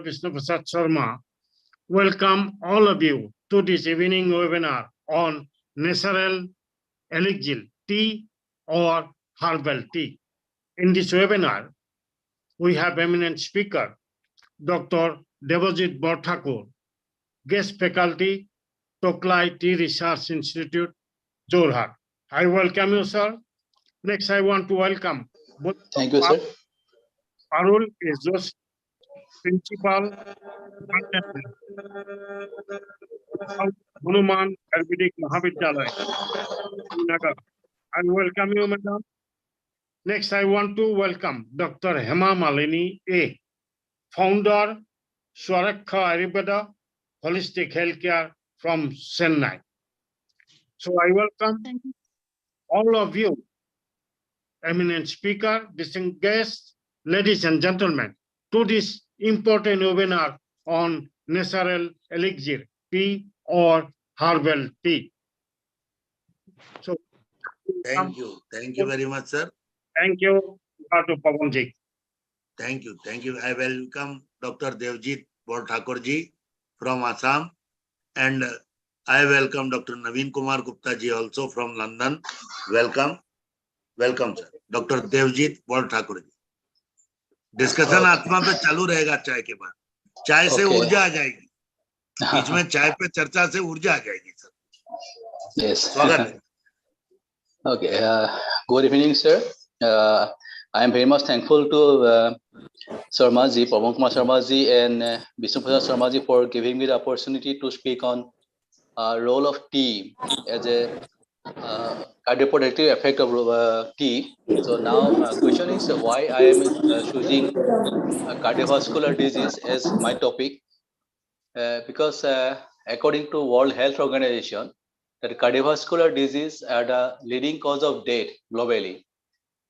Vishnu Prasad Sharma welcome all of you to this evening webinar on natural elixir tea or herbal tea. In this webinar, we have eminent speaker, Dr. Devajit Borthakur, guest faculty, Toklai Tea Research Institute, Jorhat. I welcome you, sir. Next, I want to welcome both. Thank you, sir. Parul is just principal, Hanuman Ayurvedic Mahavidyalaya, Nagar. I welcome you, madam. Next, I want to welcome Dr. Hema Malini A, founder, Swarakha Ayurveda, Holistic Healthcare from Chennai. So I welcome all of you, eminent speaker, distinguished guests, ladies and gentlemen, to this important webinar on natural elixir tea or herbal tea. So, thank you very much, sir. Thank you, Dr. Pawanji. Thank you. I welcome Dr. Devjit Borthakur from Assam, and I welcome Dr. Naveen Kumar Gupta ji also from London. Welcome, sir. Dr. Devjit Borthakur ji. Discussion आत्मा पे चालू रहेगा चाय के बाद. चाय से ऊर्जा आ जाएगी. बीच में चाय पे चर्चा से ऊर्जा आ जाएगी, सर. Yes. स्वागत है. Okay. Good evening, sir. I am very much thankful to Sharmaji, Pawan Kumar Sharmaji, and Vishnu Prasad Sharmaji for giving me the opportunity to speak on role of tea as a cardioprotective effect of tea. So now question is why I am choosing cardiovascular disease as my topic, because according to World Health Organization, that cardiovascular disease are the leading cause of death globally,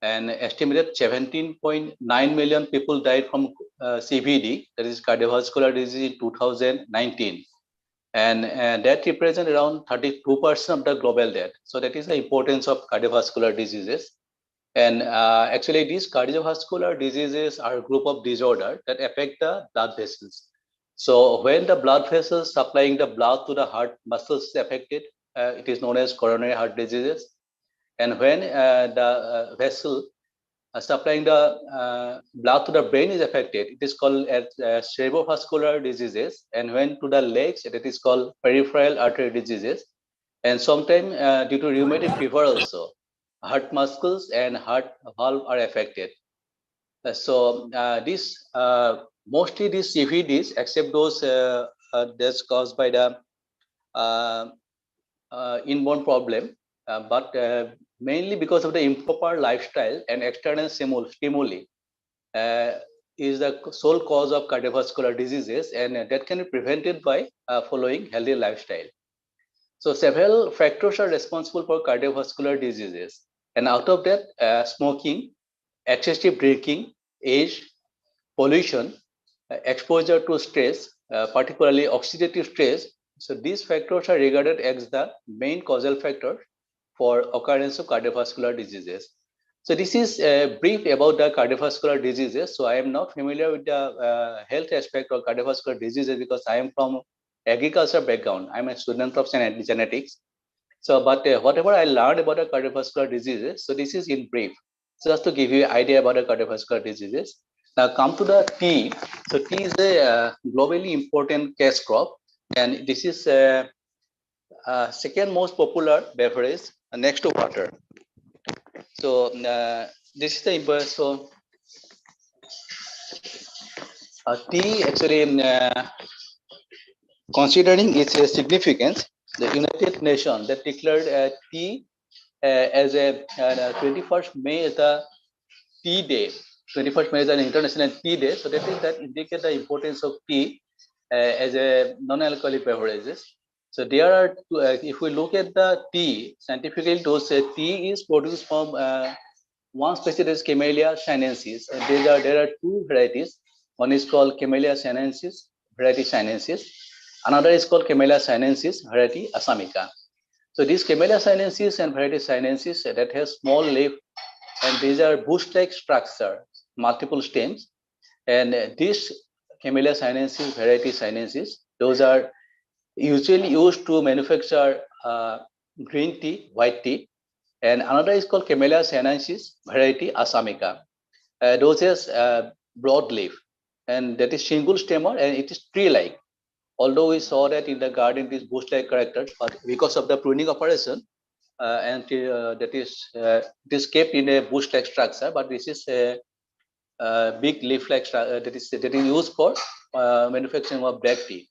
and estimated 17.9 million people died from CVD, that is cardiovascular disease, in 2019. And that represents around 32% of the global death. So that is the importance of cardiovascular diseases. And actually these cardiovascular diseases are a group of disorders that affect the blood vessels. So when the blood vessels supplying the blood to the heart muscles is affected, it is known as coronary heart diseases. And when the vessel supplying the blood to the brain is affected, it is called as cerebrovascular diseases. And when to the legs, it is called peripheral artery diseases. And sometimes due to rheumatic fever also, heart muscles and heart valve are affected. So this mostly these CVDs, except those that's caused by the inborn problem, but mainly because of the improper lifestyle and external stimuli is the sole cause of cardiovascular diseases, and that can be prevented by following healthy lifestyle. So several factors are responsible for cardiovascular diseases, and out of that, smoking, excessive drinking, age, pollution, exposure to stress, particularly oxidative stress. So these factors are regarded as the main causal factor for occurrence of cardiovascular diseases. So this is brief about the cardiovascular diseases. So I am not familiar with the health aspect of cardiovascular diseases because I am from agriculture background. I'm a student of genetics. So, but whatever I learned about the cardiovascular diseases, so this is in brief, just to give you an idea about the cardiovascular diseases. Now come to the tea. So tea is a globally important cash crop, and this is second most popular beverage next to water. So this is the so tea actually considering its significance, the United Nations that declared tea as a 21st May as the tea day. 21st May is an international tea day. So that indicates the importance of tea as a non-alcoholic beverages. So there are, if we look at the tea, scientifically those tea is produced from one species is Camellia sinensis. And there are two varieties. One is called Camellia sinensis, variety sinensis. Another is called Camellia sinensis, variety assamica. So these Camellia sinensis and variety sinensis that has small leaf, and these are bush-like structure, multiple stems. And this Camellia sinensis, variety sinensis. Those are usually used to manufacture green tea, white tea. And another is called Camellia sinensis, variety Assamica. Those has broad leaf, and that is single stemmer, and it is tree-like. Although we saw that in the garden it is bush-like characters, but because of the pruning operation, that is it is kept in a bush-like structure. But this is a big leaf-like that is used for manufacturing of black tea.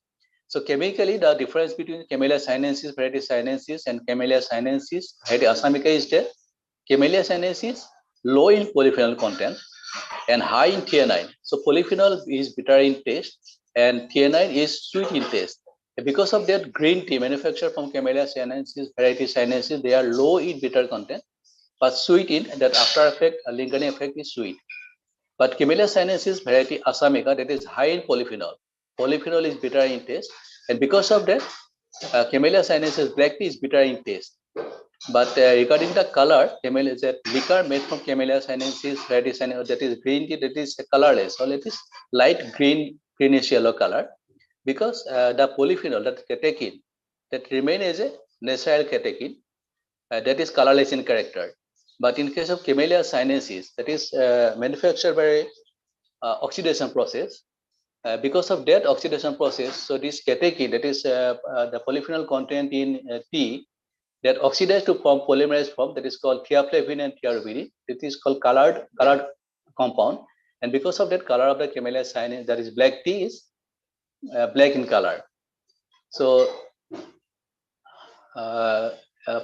So chemically, the difference between Camellia sinensis, variety sinensis, and Camellia sinensis, variety Assamica is that Camellia sinensis low in polyphenol content and high in theanine. So polyphenol is bitter in taste, and theanine is sweet in taste. Because of that, green tea manufactured from Camellia sinensis, variety sinensis, they are low in bitter content, but sweet in that after effect, a lingering effect is sweet. But Camellia sinensis, variety Assamica, that is high in polyphenol. Polyphenol is bitter in taste, and because of that, Camellia sinensis black tea is bitter in taste. But regarding the color, Camellia is a liquor made from Camellia sinensis, variety sinensis, that is green tea, that is colorless, or it is light green, greenish yellow color, because the polyphenol, that catechin, that remain as a natural catechin, that is colorless in character. But in case of Camellia sinensis, that is manufactured by oxidation process. Because of that oxidation process, so this catechin, that is the polyphenol content in tea, that oxidized to form polymerized form, that is called thiaflavin and thiarubidin. It is called colored compound, and because of that, color of the Camellia sinensis, that is black tea, is black in color. So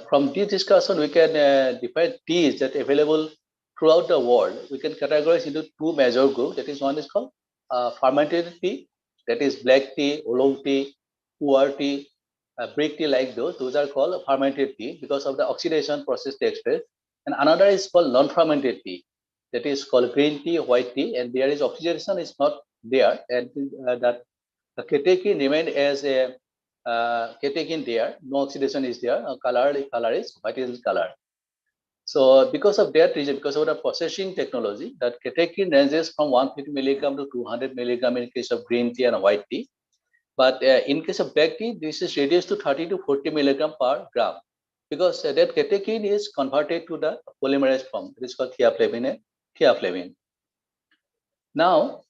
from this discussion, we can define teas that available throughout the world. We can categorize into two major groups. That is, one is called fermented tea, that is black tea, oolong tea, pu'er tea, brick tea, like those are called fermented tea because of the oxidation process takes place. And another is called non-fermented tea, that is called green tea, white tea, and there is oxidation is not there, and that the catechin remained as a catechin there, no oxidation is there, color is white is color. So because of that reason, because of the processing technology, that catechin ranges from 150 milligram to 200 milligram in case of green tea and white tea. But in case of black tea, this is reduced to 30 to 40 milligram per gram, because that catechin is converted to the polymerized form. It is called thiaflavin and thiaflavin. Now,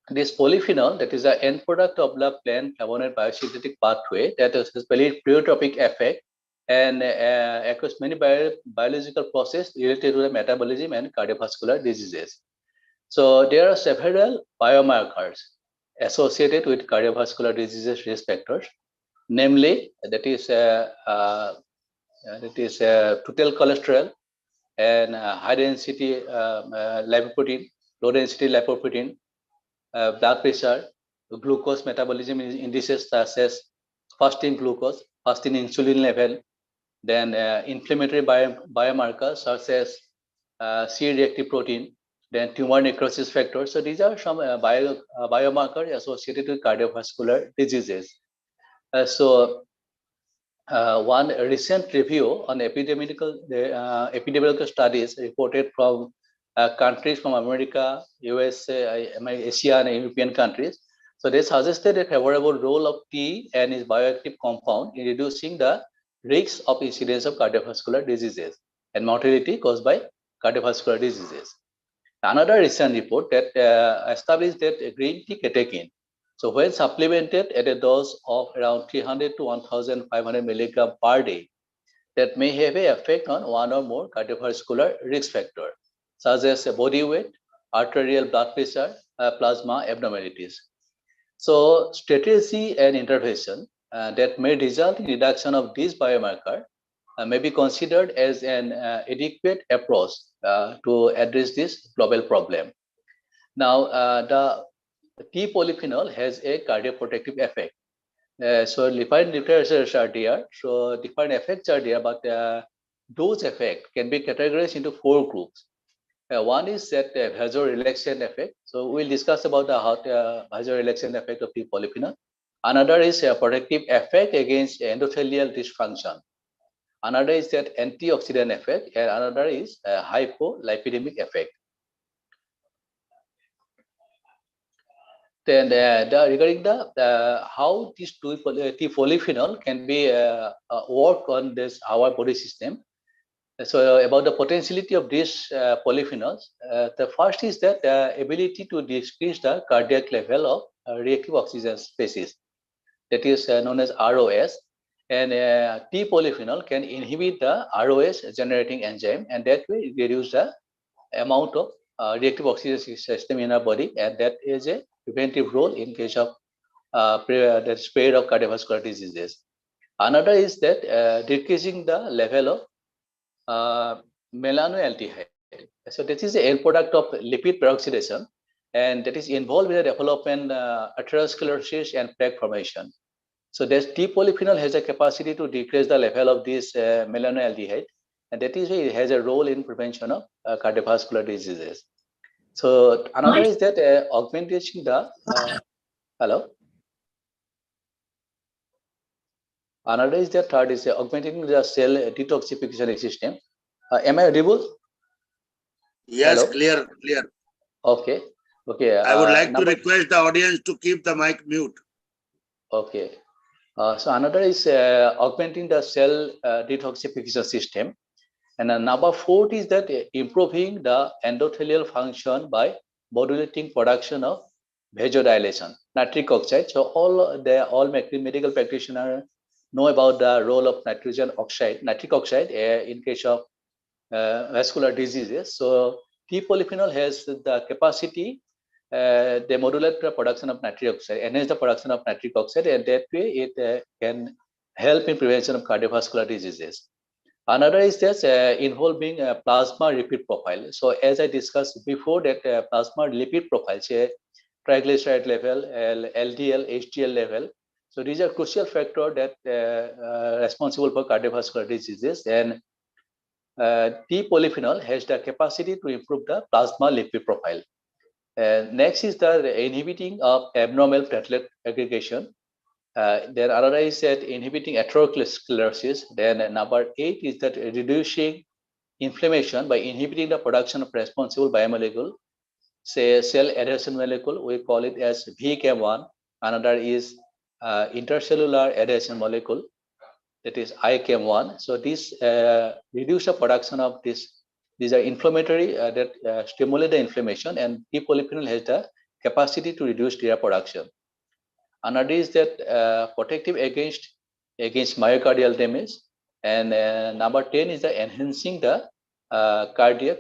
this polyphenol, that is the end product of the plant flavonoid biosynthetic pathway, that has very pleiotropic effect and across many biological process related to the metabolism and cardiovascular diseases. So there are several biomarkers associated with cardiovascular diseases risk factors, namely that is total cholesterol and high density lipoprotein, low density lipoprotein, blood pressure, glucose metabolism indices such as fasting glucose, fasting insulin level, then inflammatory biomarkers such as C-reactive protein, then tumor necrosis factors. So these are some biomarkers associated with cardiovascular diseases. One recent review on epidemiological studies reported from countries from America, USA, Asia, and European countries. So they suggested a favorable role of tea and its bioactive compound in reducing the risks of incidence of cardiovascular diseases and mortality caused by cardiovascular diseases. Another recent report that established that green tea catechin, so when supplemented at a dose of around 300 to 1,500 milligram per day, that may have an effect on one or more cardiovascular risk factors, such as body weight, arterial blood pressure, plasma abnormalities. So strategy and intervention that may result in reduction of these biomarkers may be considered as an adequate approach to address this global problem. Now, the tea polyphenol has a cardioprotective effect. So different literatures are there. So different effects are there, but those effects can be categorized into four groups. One is that vasorelaxation effect. So we'll discuss about the vasorelaxation effect of tea polyphenol. Another is a protective effect against endothelial dysfunction. Another is that antioxidant effect, and another is a hypolipidemic effect. Then regarding the how these two polyphenol can be work on this our body system. So about the potentiality of these polyphenols, the first is that ability to decrease the cardiac level of reactive oxygen species, that is known as ROS. And T polyphenol can inhibit the ROS generating enzyme, and that way reduce the amount of reactive oxygen system in our body, and that is a preventive role in case of the spread of cardiovascular diseases. Another is that decreasing the level of melanoaldehyde. So this is a end product of lipid peroxidation, and that is involved in the development atherosclerosis and plaque formation. So this T polyphenol has a capacity to decrease the level of this melanoaldehyde, and that is why it has a role in prevention of cardiovascular diseases. So another is that augmenting the hello. Another is that third is augmenting the cell detoxification system. Am I audible? Yes, Hello? clear, clear. Okay. Okay. I would like to request the audience to keep the mic mute. Okay. So another is augmenting the cell detoxification system. And number 4 is that improving the endothelial function by modulating production of vasodilation, nitric oxide. So all medical practitioners know about the role of nitric oxide in case of vascular diseases. So T polyphenol has the capacity, they modulate the production of nitric oxide, enhance the production of nitric oxide, and that way it can help in prevention of cardiovascular diseases. Another is just involving plasma lipid profile. So as I discussed before, that plasma lipid profile, say triglyceride level, LDL, HDL level. So these are crucial factors that responsible for cardiovascular diseases, and T polyphenol has the capacity to improve the plasma lipid profile. Next is the inhibiting of abnormal platelet aggregation. Then another is that inhibiting atherosclerosis. Then number 8 is that reducing inflammation by inhibiting the production of responsible biomolecule, say cell adhesion molecule, we call it as VCAM1. Another is intercellular adhesion molecule, that is ICAM1. So this reduce the production of this. These are inflammatory that stimulate the inflammation, and T polyphenol has the capacity to reduce their production. Another is that protective against myocardial damage, and number 10 is the enhancing the cardiac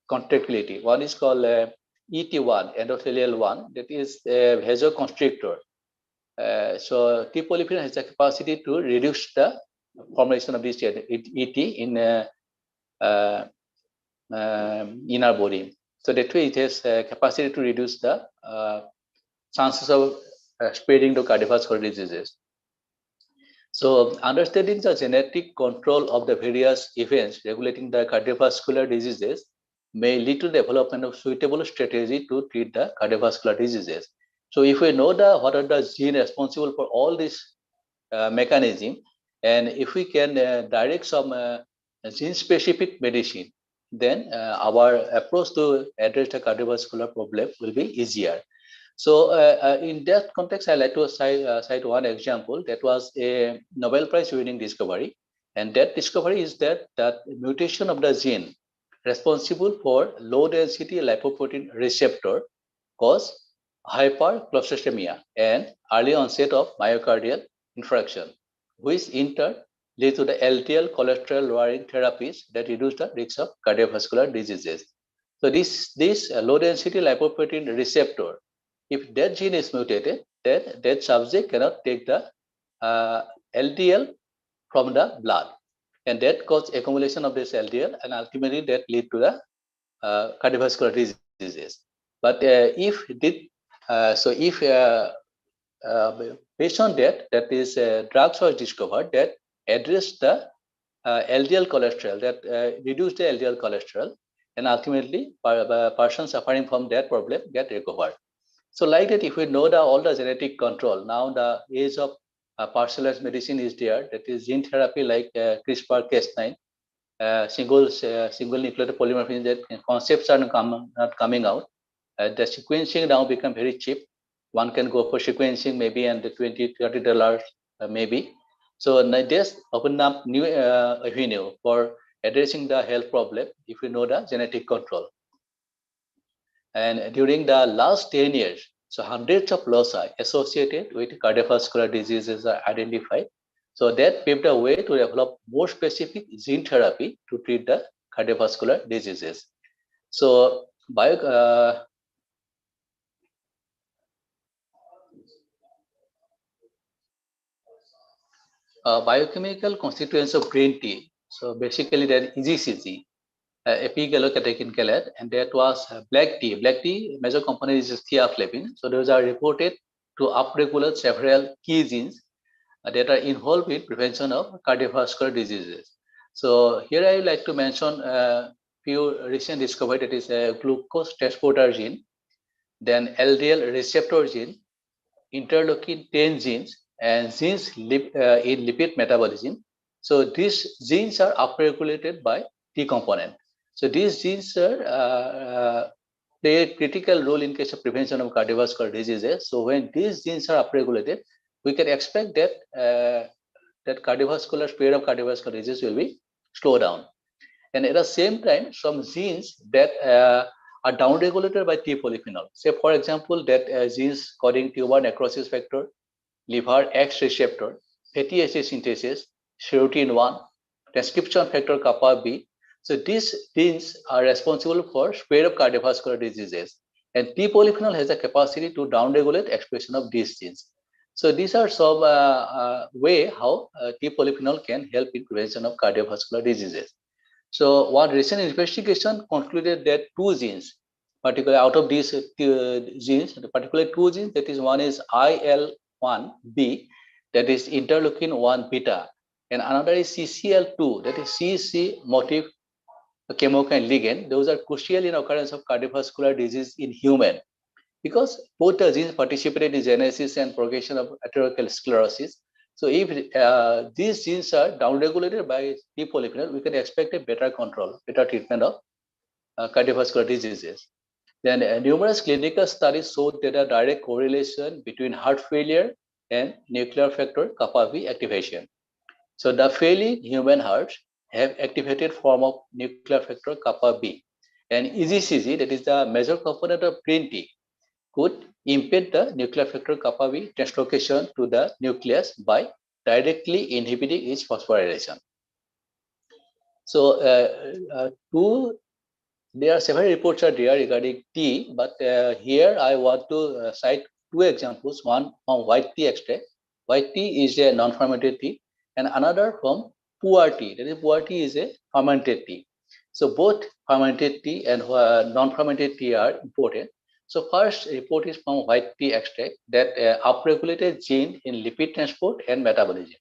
contractility. One is called ET1, endothelial 1, that is a vasoconstrictor. So T polyphenol has the capacity to reduce the formation of this ET in our body. So that way it has capacity to reduce the chances of spreading to cardiovascular diseases. So understanding the genetic control of the various events regulating the cardiovascular diseases may lead to the development of suitable strategy to treat the cardiovascular diseases. So if we know what are the genes responsible for all this mechanism, and if we can direct some gene-specific medicine, then our approach to address the cardiovascular problem will be easier. So in that context, I like to cite one example that was a Nobel Prize winning discovery. And that discovery is that mutation of the gene responsible for low density lipoprotein receptor cause hypercholesterolemia and early onset of myocardial infarction, which in turn lead to the LDL cholesterol lowering therapies that reduce the risk of cardiovascular diseases. So this low density lipoprotein receptor, if that gene is mutated, then that subject cannot take the LDL from the blood, and that causes accumulation of this LDL, and ultimately that lead to the cardiovascular diseases. But if based on that is drugs was discovered that address the LDL cholesterol, that reduce the LDL cholesterol, and ultimately person suffering from that problem get recovered. So like that, if we know all the genetic control, now the age of personalized medicine is there, that is gene therapy like CRISPR-Cas9, single nucleotide polymorphism, that concepts are not coming out. The sequencing now become very cheap, one can go for sequencing maybe and the $20-30 maybe. So this open up new avenue for addressing the health problem if you know the genetic control. And during the last 10 years, so hundreds of loci associated with cardiovascular diseases are identified. So that paved the way to develop more specific gene therapy to treat the cardiovascular diseases. So biochemical constituents of green tea. So basically that EGCG, epigallocatechin, and that was black tea. Black tea, major component is theaflavin. So those are reported to upregulate several key genes that are involved in prevention of cardiovascular diseases. So here I would like to mention a few recent discovery, that is a glucose transporter gene, then LDL receptor gene, interleukin 10 genes, and genes in lipid metabolism. So these genes are upregulated by T component. So these genes are play a critical role in case of prevention of cardiovascular diseases. So when these genes are upregulated, we can expect that that cardiovascular spread of cardiovascular disease will be slowed down. And at the same time, some genes that are downregulated by T polyphenol. Say, for example, that genes coding tumor necrosis factor, liver X receptor, fatty acid synthesis, serotonin 1, transcription factor kappa B. So these genes are responsible for spread of cardiovascular diseases. And T polyphenol has a capacity to downregulate expression of these genes. So these are some way how T polyphenol can help in prevention of cardiovascular diseases. So one recent investigation concluded that two genes, particularly out of these genes, particularly two genes, that is one is IL-1B, that is interleukin-1 beta, and another is CCL2, that is CC motif chemokine ligand. Those are crucial in occurrence of cardiovascular disease in human, because both the genes participate in genesis and progression of atherosclerosis. So if these genes are downregulated by T polyphenol, we can expect a better control, better treatment of cardiovascular diseases. Then numerous clinical studies showed that a direct correlation between heart failure and nuclear factor kappa B activation. So the failing human hearts have activated form of nuclear factor kappa B. And EGCG, that is the major component of green tea, could impede the nuclear factor kappa B translocation to the nucleus by directly inhibiting its phosphorylation. So there are several reports are there regarding tea, but here I want to cite two examples, one from white tea extract. White tea is a non-fermented tea, and another from pu'er tea. That is, pu'er tea is a fermented tea. So both fermented tea and non-fermented tea are important. So first report is from white tea extract that upregulated gene in lipid transport and metabolism.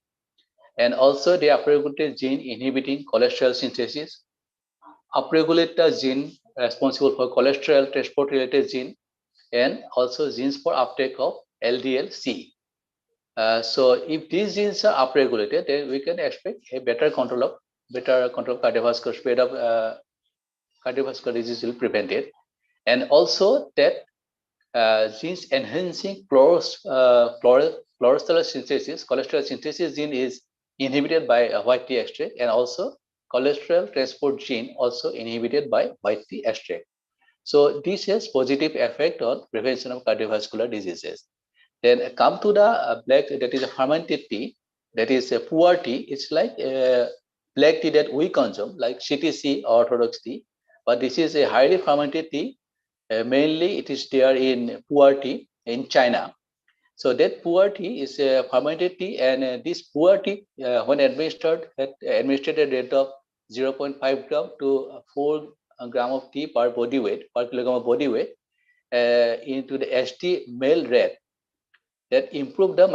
And also the upregulated gene inhibiting cholesterol synthesis, upregulate the gene responsible for cholesterol transport related gene, and also genes for uptake of LDL-C. So if these genes are upregulated, then we can expect a better control of cardiovascular spread of cardiovascular disease will be prevented. And also that genes enhancing cholesterol synthesis gene is inhibited by white tea extract, and also cholesterol transport gene also inhibited by white tea extract. So this has positive effect on prevention of cardiovascular diseases. Then come to the black, that is a fermented tea, that is a pu'er tea. It's like a black tea that we consume, like CTC or orthodox tea, but this is a highly fermented tea. Mainly it is there in pu'er tea in China. So that pu'er tea is a fermented tea, and this pu'er tea, when administered at administrated rate of 0.5 gram to 4 gram of tea per body weight, per kilogram of body weight, into the ST male rat, that improve the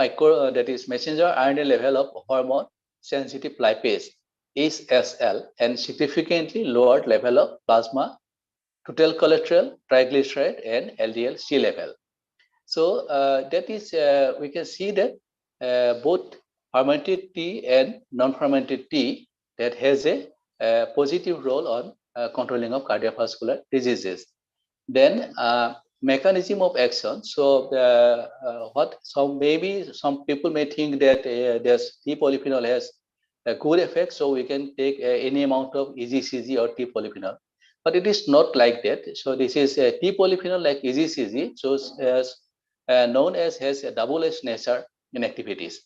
that is messenger RNA level of hormone sensitive lipase (HSL) and significantly lowered level of plasma, total cholesterol, triglyceride, and LDL-C level. So that is we can see that both fermented tea and non-fermented tea that has a positive role on controlling of cardiovascular diseases. Then mechanism of action. So maybe some people may think that this tea polyphenol has a good effect, so we can take any amount of EGCG or tea polyphenol, but it is not like that. So this is a tea polyphenol like EGCG, so as known as has a double S nature in activities.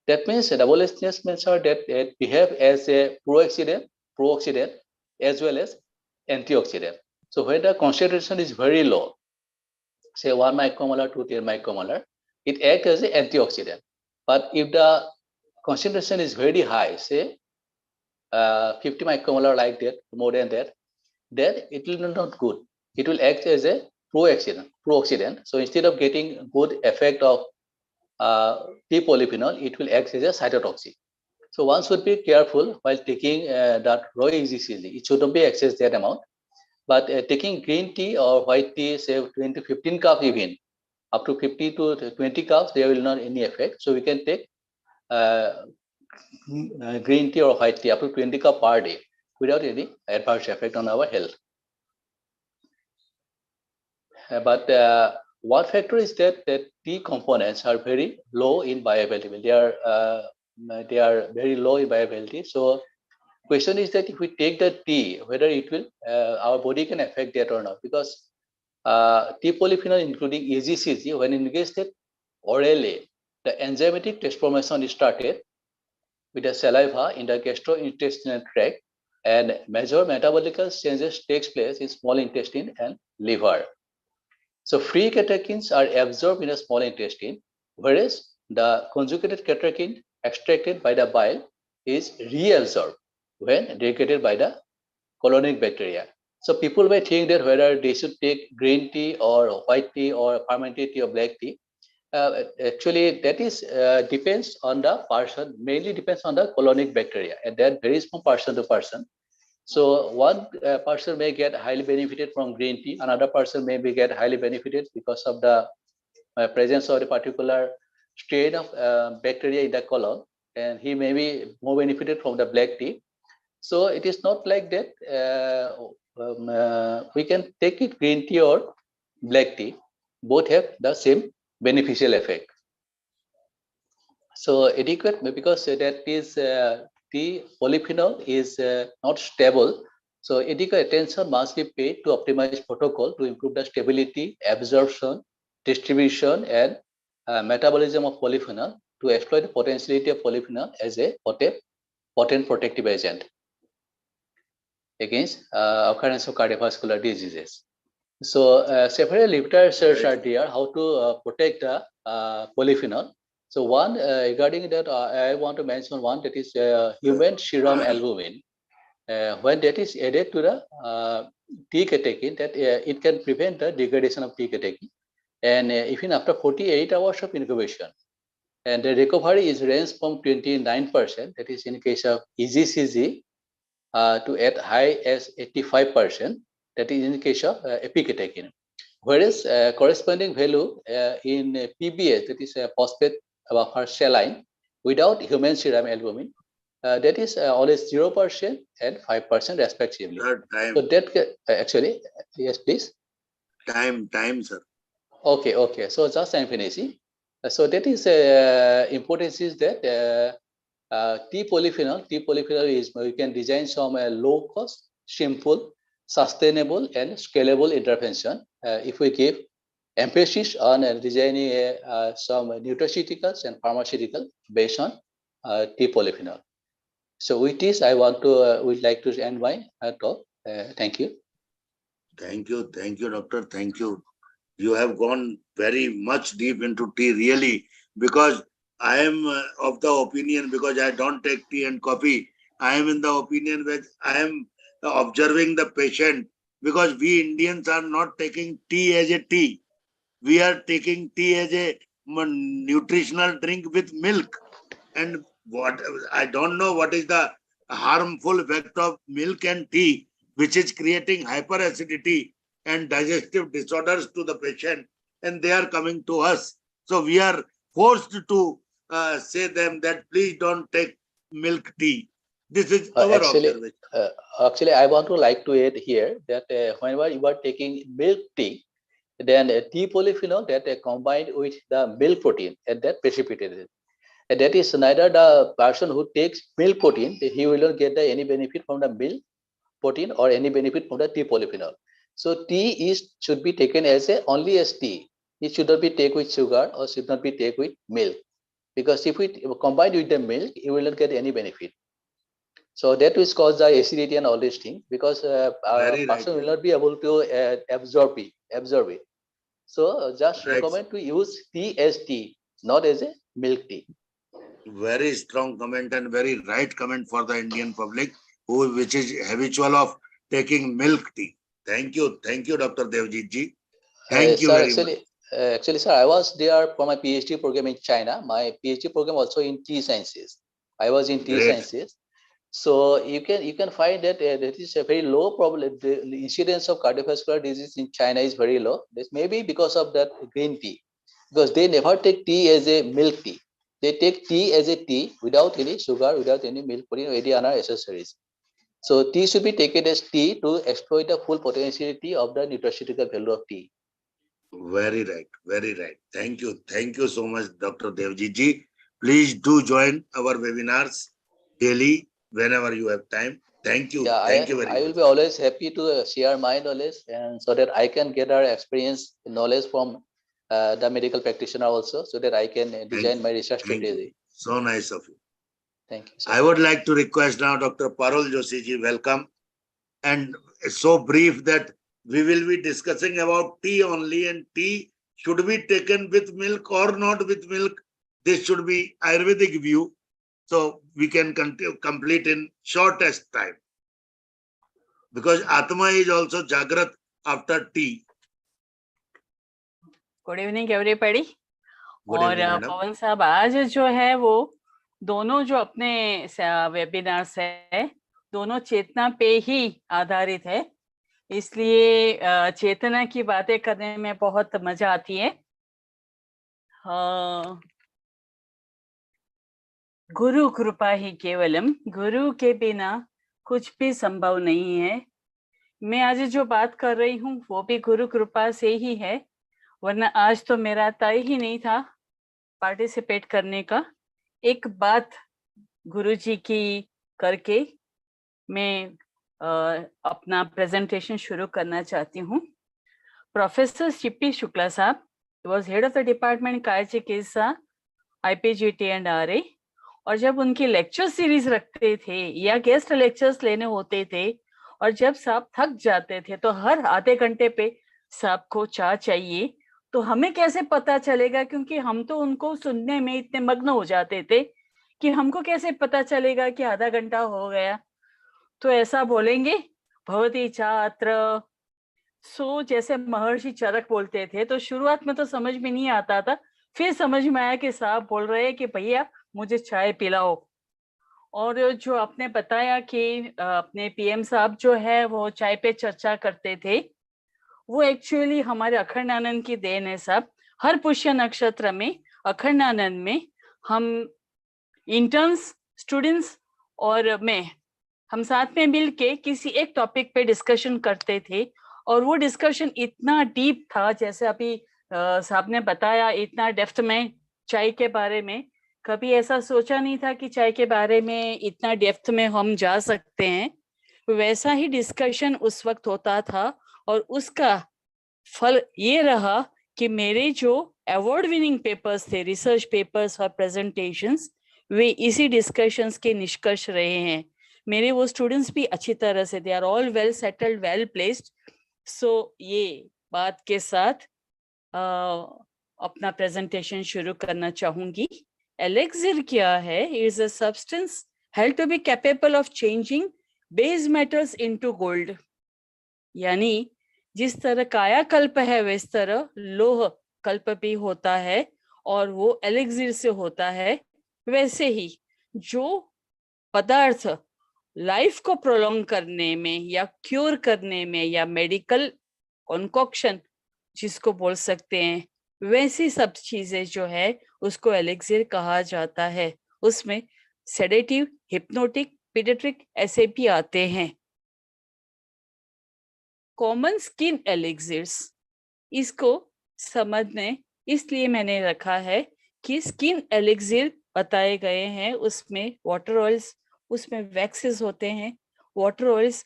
That means a double S nature that it behave as a pro-oxidant as well as antioxidant. So when the concentration is very low, say 1 micromolar to 10 micromolar, it acts as an antioxidant. But if the concentration is very high, say 50 micromolar like that, more than that, then it will not good. It will act as a pro-oxidant. So instead of getting good effect of tea polyphenol, it will act as a cytotoxic. So one should be careful while taking that raw EGCG. It shouldn't be excess that amount. But taking green tea or white tea, say 20 to 15 cups even, up to 50 to 20 cups, there will not any effect. So we can take green tea or white tea up to 20 cups per day without any adverse effect on our health. But one factor is that tea components are very low in bioavailability. They are very low in bioavailability. So question is that if we take the tea, whether it will our body can affect that or not, because tea polyphenol including EGCG, when ingested orally, the enzymatic transformation is started with the saliva in the gastrointestinal tract, and major metabolic changes takes place in small intestine and liver. So free catechins are absorbed in the small intestine, whereas the conjugated catechin extracted by the bile is reabsorbed when degraded by the colonic bacteria. So people may think that whether they should take green tea or white tea or fermented tea or black tea. Actually, that is depends on the person, mainly depends on the colonic bacteria, and that varies from person to person. So one person may get highly benefited from green tea, another person may be get highly benefited because of the presence of a particular strain of bacteria in the colon, and he may be more benefited from the black tea. So it is not like that. We can take it green tea or black tea. Both have the same beneficial effect. So adequate, because that is tea polyphenol is not stable. So adequate attention must be paid to optimize protocol to improve the stability, absorption, distribution, and metabolism of polyphenol to exploit the potentiality of polyphenol as a potent protective agent against occurrence of cardiovascular diseases. So several literatures are there how to protect the polyphenol. So one regarding that, I want to mention one, that is human serum albumin. When that is added to the tea catechin, that it can prevent the degradation of tea catechin, and even after 48 hours of incubation, and the recovery is ranged from 29%, that is in case of EGCG, to at high as 85%, that is in the case of epicatechin. Whereas corresponding value in PBS, that is phosphate buffer saline, without human serum albumin, that is always 0% and 5% respectively. So that actually, yes, please. Time, sir. Okay. So just I'm finishing. So that is importance is that tea polyphenol is, we can design some low cost, simple, sustainable, and scalable intervention if we give emphasis on designing some nutraceuticals and pharmaceutical based on tea polyphenol. So with this, I want to would like to end my talk. Thank you. Thank you, doctor. Thank you. You have gone very much deep into tea, really, because I am of the opinion, because I don't take tea and coffee, I am in the opinion that I am observing the patient, because we Indians are not taking tea as a tea. We are taking tea as a nutritional drink with milk. And what I don't know what is the harmful effect of milk and tea, which is creating hyperacidity and digestive disorders to the patient, and they are coming to us. So we are forced to say them that please don't take milk tea. This is our observation. Actually, I want to like to add here that whenever you are taking milk tea, then a tea polyphenol that combined with the milk protein and that precipitated. And that is neither the person who takes milk protein, he will not get any benefit from the milk protein or any benefit from the tea polyphenol. So tea should be taken as only as tea. It should not be taken with sugar or should not be taken with milk, because if we combine with the milk, you will not get any benefit. So that will cause the acidity and all these things, because a Very right. person will not be able to absorb it. So just Right. recommend to use tea as tea, not as a milk tea. Very strong comment and very right comment for the Indian public which is habitual of taking milk tea. Thank you, Dr. Devjit ji. Thank you Sir, very much. actually, sir, I was there for my PhD program in China. My PhD program also in tea sciences. I was in tea Great. sciences. So you can find that that is a very low problem. The incidence of cardiovascular disease in China is very low. This may be because of that green tea, because they never take tea as a milk tea. They take tea as a tea without any sugar, without any milk, or any other accessories. So tea should be taken as tea to exploit the full potentiality of the nutraceutical value of tea. Very right, very right. Thank you so much, Dr. Devjit ji. Please do join our webinars daily whenever you have time. Thank you. Yeah, Thank you very I much. will be always happy to share my knowledge, and so that I can get our experience, knowledge from the medical practitioner also, so that I can design my research Thank you. strategy. So nice of you. Thank you, sir. I would like to request now Dr. Parul Joshi ji, welcome. And it's so brief that we will be discussing about tea only, and tea should be taken with milk or not with milk. This should be Ayurvedic view. So we can complete in shortest time. Because Atma is also Jagrat after tea. Good evening everybody. Good और evening, madam. पवन साहब आज जो है वो दोनों जो अपने webinars है दोनों चेतना पे ही आधारित है, इसलिए चेतना की बातें करने में बहुत मजा आती है। गुरु कृपा ही केवलम, गुरु के बिना कुछ भी संभव नहीं है। मैं आज जो बात कर रही हूँ वो भी गुरु कृपा से ही है, वरना आज तो मेरा तय ही नहीं था पार्टिसिपेट करने का। एक बात गुरुजी की करके मैं अपना प्रेजेंटेशन शुरू करना चाहती हूँ। प्रोफेसर सीपी शुक्ला साहब was head of the department काय चिकित्सा IPGT एंड RA, और जब उनकी लेक्चर सीरीज रखते थे या गेस्ट लेक्चर्स लेने होते थे और जब साहब थक जाते थे तो हर आधे घंटे पे साहब को चाय चाहिए, तो हमें कैसे पता चलेगा, क्योंकि हम तो उनको सुनने में इतने मग्न हो जाते थे कि हमको कैसे पता चलेगा कि आधा घंटा हो गया। तो ऐसा बोलेंगे भवती छात्र सो, जैसे महर्षि चरक बोलते थे। तो शुरुआत में तो समझ में नहीं आता था, फिर समझ में आया कि साहब बोल रहे हैं कि भैया मुझे चाय पिलाओ। और जो आपने बताया कि अपने PM साहब जो है वो चाय पे चर्चा करते थे, वो एक्चुअली हमारे अखंडानंद की देन है साहब। हर पुष्य नक्षत्र में अखंडानंद में हम इंटर्न्स, स्टूडेंट्स और हम साथ में मिलके किसी एक टॉपिक पे डिस्कशन करते थे, और वो डिस्कशन इतना डीप था, जैसे अभी साहब ने बताया, इतना डेप्थ में चाय के बारे में कभी ऐसा सोचा नहीं था कि चाय के बारे में इतना डेप्थ में हम जा सकते हैं। वैसा ही डिस्कशन उस वक्त होता था, और उसका फल ये रहा कि मेरे जो अवार्ड विनिंग पेपर्स थे, रिसर्च पेपर्स और प्रेजेंटेशंस, वे इसी डिस्कशंस के निष्कर्ष रहे हैं। मेरे वो स्टूडेंट्स भी अच्छी तरह से, they are all well settled, well placed. So ये बात के साथ अपना प्रेजेंटेशन शुरू करना चाहूंगी। एलेक्सिर क्या है? Is a substance held to be capable of changing base metals into gold. यानी जिस तरह कायाकल्प है वैस तरह लोह कल्प भी होता है, और वो एलेक्सिर से होता है। वैसे ही जो पदार्थ लाइफ को प्रोलॉन्ग करने में या क्योर करने में या मेडिकल कॉन्कॉक्शन जिसको बोल सकते हैं, वैसी सब चीजें जो है उसको एलेक्सिर कहा जाता है। उसमें सेडेटिव, हिप्नोटिक, पीडियाट्रिक ऐसे भी आते हैं। कॉमन स्किन एलेक्सिर्स इसको समझने इसलिए मैंने रखा है कि स्किन एलिक्सिर बताए गए हैं, उसमें वाटर ऑयल्स, उसमें वैक्सेस होते हैं, वाटर ऑयल्स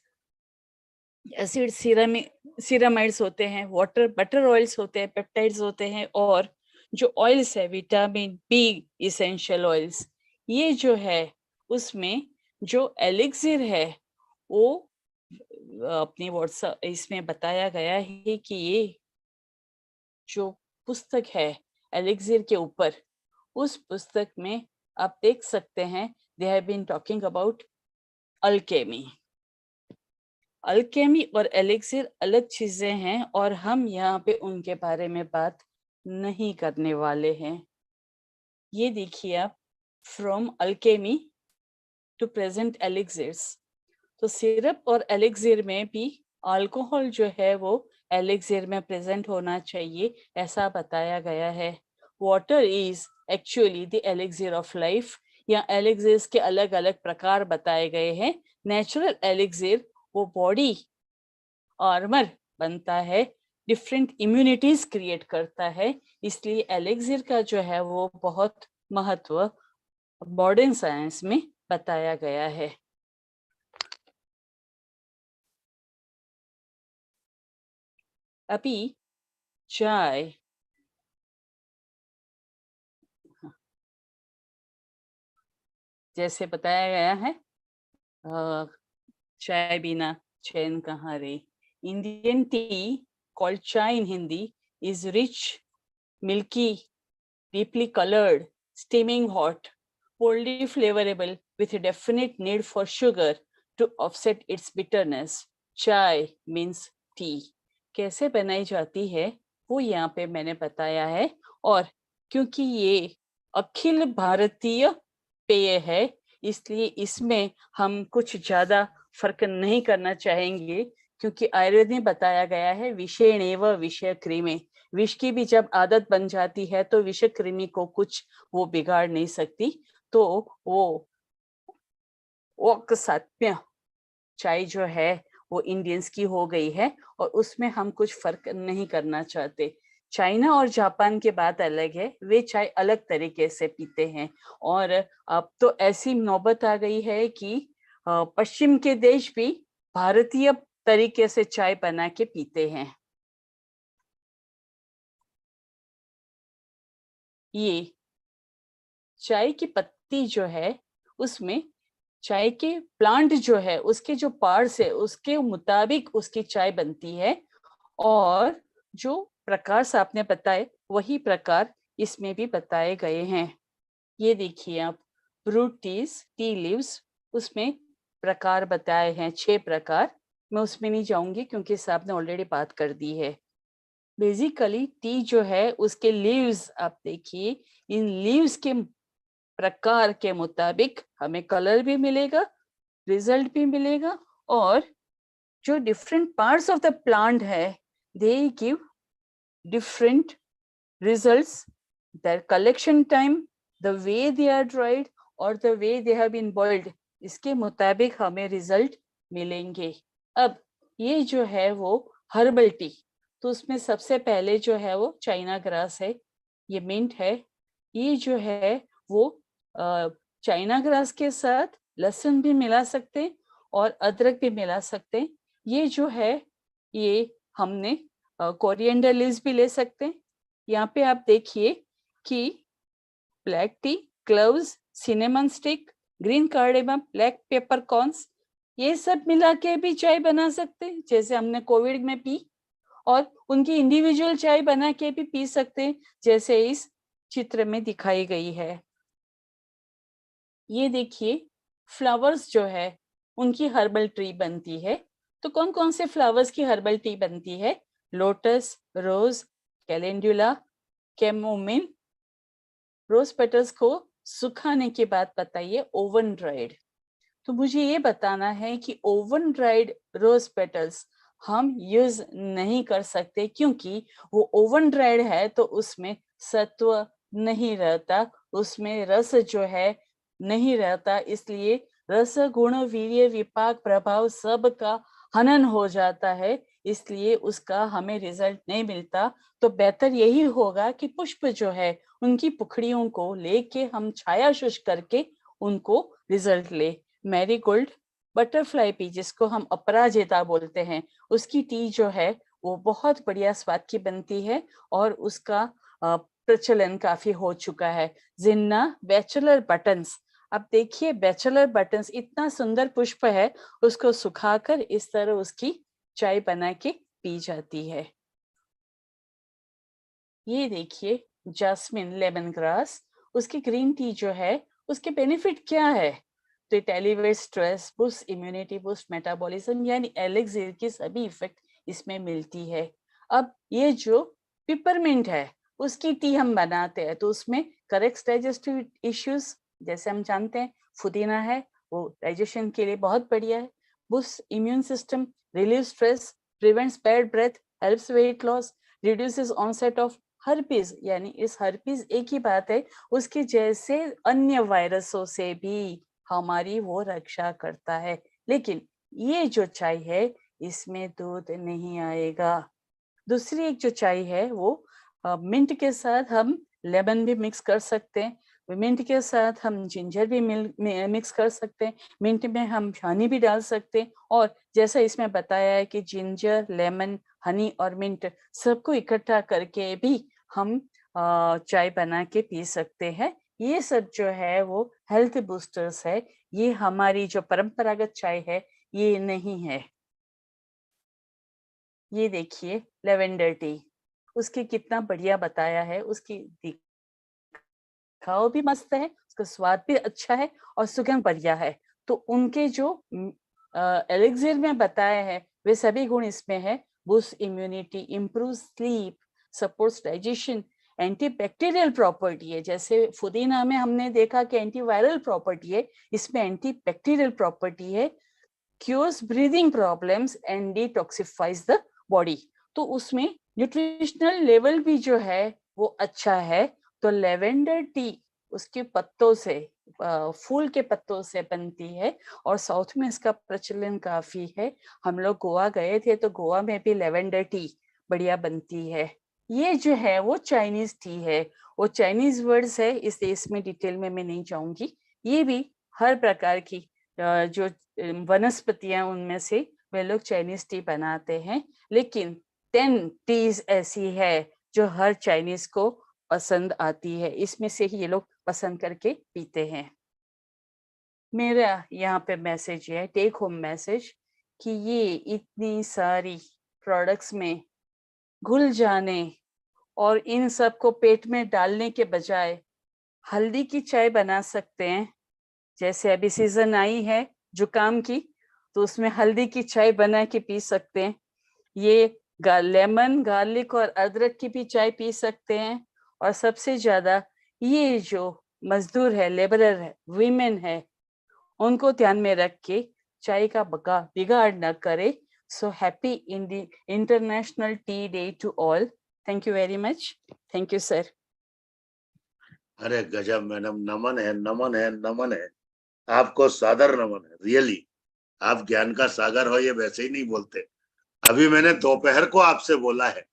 एसिड सीरामाइड्स होते हैं, वाटर बटर ऑयल्स होते हैं, पेप्टाइड्स होते हैं, और जो ऑयल्स है विटामिन बी इसेंशियल ऑयल्स, ये जो है उसमें जो एलिक्सिर है वो अपनी व्हाट्सएप इसमें बताया गया है कि ये जो पुस्तक है एलिक्सिर के ऊपर, उस पुस्तक में आप देख सकते हैं they have been talking about alchemy. Alchemy और एलिक्सिर अलग चीजें हैं और हम यहाँ पे उनके बारे में बात नहीं करने वाले हैं। ये देखिए आप, फ्रॉम अल्केमी टू प्रेजेंट एलिक्सिर्स, तो सिरप और एलिक्सिर में भी अल्कोहल जो है वो एलिक्सिर में प्रेजेंट होना चाहिए, ऐसा बताया गया है। Water is actually the elixir of life, या एलिक्सिर्स के अलग अलग प्रकार बताए गए हैं। नेचुरल एलिक्सिर वो बॉडी आर्मर बनता है, डिफरेंट इम्यूनिटीज क्रिएट करता है, इसलिए एलिक्सिर का जो है वो बहुत महत्व मॉडर्न साइंस में बताया गया है। अभी चाय, जैसे बताया गया है, चाय बिना चैन कहाँ रे। Indian T called chai in Hindi is rich, milky, deeply colored, steaming hot, boldly flavorable with a definite need for sugar to offset its bitterness. Chai means tea. कैसे बनाई जाती है वो यहाँ पे मैंने बताया है, और क्योंकि ये अखिल भारतीय पेय है इसलिए इसमें हम कुछ ज्यादा फर्क नहीं करना चाहेंगे, क्योंकि आयुर्वेद में बताया गया है विषेणेव विषय कृमि, विष की भी जब आदत बन जाती है तो विषय कृमि को कुछ वो बिगाड़ नहीं सकती। तो वो सात्म्य चाय जो है वो इंडियंस की हो गई है और उसमें हम कुछ फर्क नहीं करना चाहते। चाइना और जापान के बात अलग है, वे चाय अलग तरीके से पीते हैं, और अब तो ऐसी नौबत आ गई है कि पश्चिम के देश भी भारतीय तरीके से चाय बना के पीते हैं। ये चाय की पत्ती जो है उसमें चाय के प्लांट जो है उसके जो पार्ट्स है उसके मुताबिक उसकी चाय बनती है, और जो प्रकार आपने बताए वही प्रकार इसमें भी बताए गए हैं। ये देखिए आप, रूट टीज, टी लीव्स, उसमें प्रकार बताए हैं 6 प्रकार। मैं उसमें नहीं जाऊंगी क्योंकि साहब ने ऑलरेडी बात कर दी है। बेसिकली टी जो है उसके लीव्स आप देखिए, इन लीव्स के प्रकार के मुताबिक हमें कलर भी मिलेगा, रिजल्ट भी मिलेगा, और जो different parts of the plant है they give different results, their collection time, the way they are dried और the way they have been boiled, इसके मुताबिक हमें रिजल्ट मिलेंगे। अब ये जो है वो हर्बल टी, तो उसमें सबसे पहले जो है वो चाइना ग्रास है, ये मिंट है, ये जो है वो चाइना ग्रास के साथ लहसुन भी मिला सकते हैं और अदरक भी मिला सकते हैं। ये जो है ये हमने कोरिएंडर लीव्स भी ले सकते हैं। यहाँ पे आप देखिए कि black T, cloves, cinnamon stick, green cardamom, black pepper corns, ये सब मिला के भी चाय बना सकते हैं, जैसे हमने कोविड में पी, और उनकी इंडिविजुअल चाय बना के भी पी सकते हैं जैसे इस चित्र में दिखाई गई है। ये देखिए फ्लावर्स जो है उनकी हर्बल टी बनती है। तो कौन कौन से फ्लावर्स की हर्बल टी बनती है? लोटस, रोज, कैलेंडुला, कैमोमिल। रोज पेटल्स को सुखाने के बाद बताइए ओवन ड्राइड। तो मुझे ये बताना है कि ओवन ड्राइड रोज पेटल्स हम यूज नहीं कर सकते, क्योंकि वो ओवन ड्राइड है तो उसमें सत्व नहीं रहता, उसमें रस जो है नहीं रहता, इसलिए रस गुण वीर्य विपाक प्रभाव सब का हनन हो जाता है, इसलिए उसका हमें रिजल्ट नहीं मिलता, तो बेहतर यही होगा कि पुष्प जो है उनकी पुखड़ियों को लेके हम छाया शुष्क करके उनको रिजल्ट ले। मैरीगोल्ड बटरफ्लाई पी, जिसको हम अपराजिता बोलते हैं, उसकी टी जो है वो बहुत बढ़िया स्वाद की बनती है और उसका प्रचलन काफी हो चुका है। जिन्ना बैचलर बटन्स, अब देखिए बैचलर बटन्स इतना सुंदर पुष्प है, उसको सुखाकर इस तरह उसकी चाय बना के पी जाती है। ये देखिए जास्मिन लेमन ग्रास, उसकी ग्रीन टी जो है उसके बेनिफिट क्या है? तो it elevates stress, boost immunity, boost metabolism, यानी एलिक्सिर की सभी इफेक्ट इसमें मिलती है। अब ये जो पिपरमिंट है उसकी टी हम बनाते हैं तो उसमें करेक्ट डाइजेस्टिव इश्यूज, जैसे हम जानते हैं पुदीना है वो डाइजेशन के लिए बहुत बढ़िया है, boost immune system, relieve stress, prevents bad breath, helps weight loss, reduces onset of herpes, यानी इस हर्पीज एक ही बात है, उसके जैसे अन्य वायरसों से भी हमारी वो रक्षा करता है। लेकिन ये जो चाय है इसमें दूध नहीं आएगा। दूसरी एक जो चाय है वो मिंट के साथ हम लेमन भी मिक्स कर सकते हैं, मिंट के साथ हम जिंजर भी मिक्स कर सकते हैं, मिंट में हम हनी भी डाल सकते हैं, और जैसा इसमें बताया है कि जिंजर, लेमन, हनी और मिंट सबको इकट्ठा करके भी हम चाय बना के पी सकते हैं। ये सब जो है वो हेल्थ बूस्टर्स है, ये हमारी जो परंपरागत चाय है ये नहीं है। ये देखिए लेवेंडर टी, उसकी कितना बढ़िया बताया है, उसकी दिखाओ भी मस्त है, उसका स्वाद भी अच्छा है और सुगंध बढ़िया है। तो उनके जो एलिक्सिर में बताए हैं वे सभी गुण इसमें है। Boost immunity, improve sleep, supports digestion, antibacterial property है, जैसे पुदीना में हमने देखा कि एंटीवायरल प्रॉपर्टी है, इसमें एंटीबैक्टीरियल प्रॉपर्टी है, cures breathing problems and detoxifies the body. तो उसमें न्यूट्रिशनल लेवल भी जो है वो अच्छा है। तो लेवेंडर टी उसके पत्तों से, फूल के पत्तों से बनती है और साउथ में इसका प्रचलन काफी है। हम लोग गोवा गए थे तो गोवा में भी लेवेंडर टी बढ़िया बनती है। ये जो है वो चाइनीज टी है, वो चाइनीज वर्ड्स है, इस देश में डिटेल में मैं नहीं जाऊंगी। ये भी हर प्रकार की जो वनस्पतियां उनमें से वे लोग चाइनीज टी बनाते हैं, लेकिन 10 टीज ऐसी है जो हर चाइनीज को पसंद आती है, इसमें से ही ये लोग पसंद करके पीते हैं। मेरा यहाँ पे मैसेज है, टेक होम मैसेज, कि ये इतनी सारी प्रोडक्ट्स में घुल जाने और इन सब को पेट में डालने के बजाय हल्दी की चाय बना सकते हैं। जैसे अभी सीजन आई है जुकाम की, तो उसमें हल्दी की चाय बना के पी सकते हैं। ये लेमन, गार्लिक और अदरक की भी चाय पी सकते हैं। और सबसे ज्यादा ये जो मजदूर है, लेबरर है, वीमेन है, उनको ध्यान में रख के चाय का बिगाड़ न करे। So happy international tea day to all. Thank you very much. Thank you sir. अरे गजब मैडम, नमन है, नमन है, नमन है, आपको सादर नमन है। रियली आप ज्ञान का सागर हो, ये वैसे ही नहीं बोलते। अभी मैंने दोपहर को आपसे बोला है,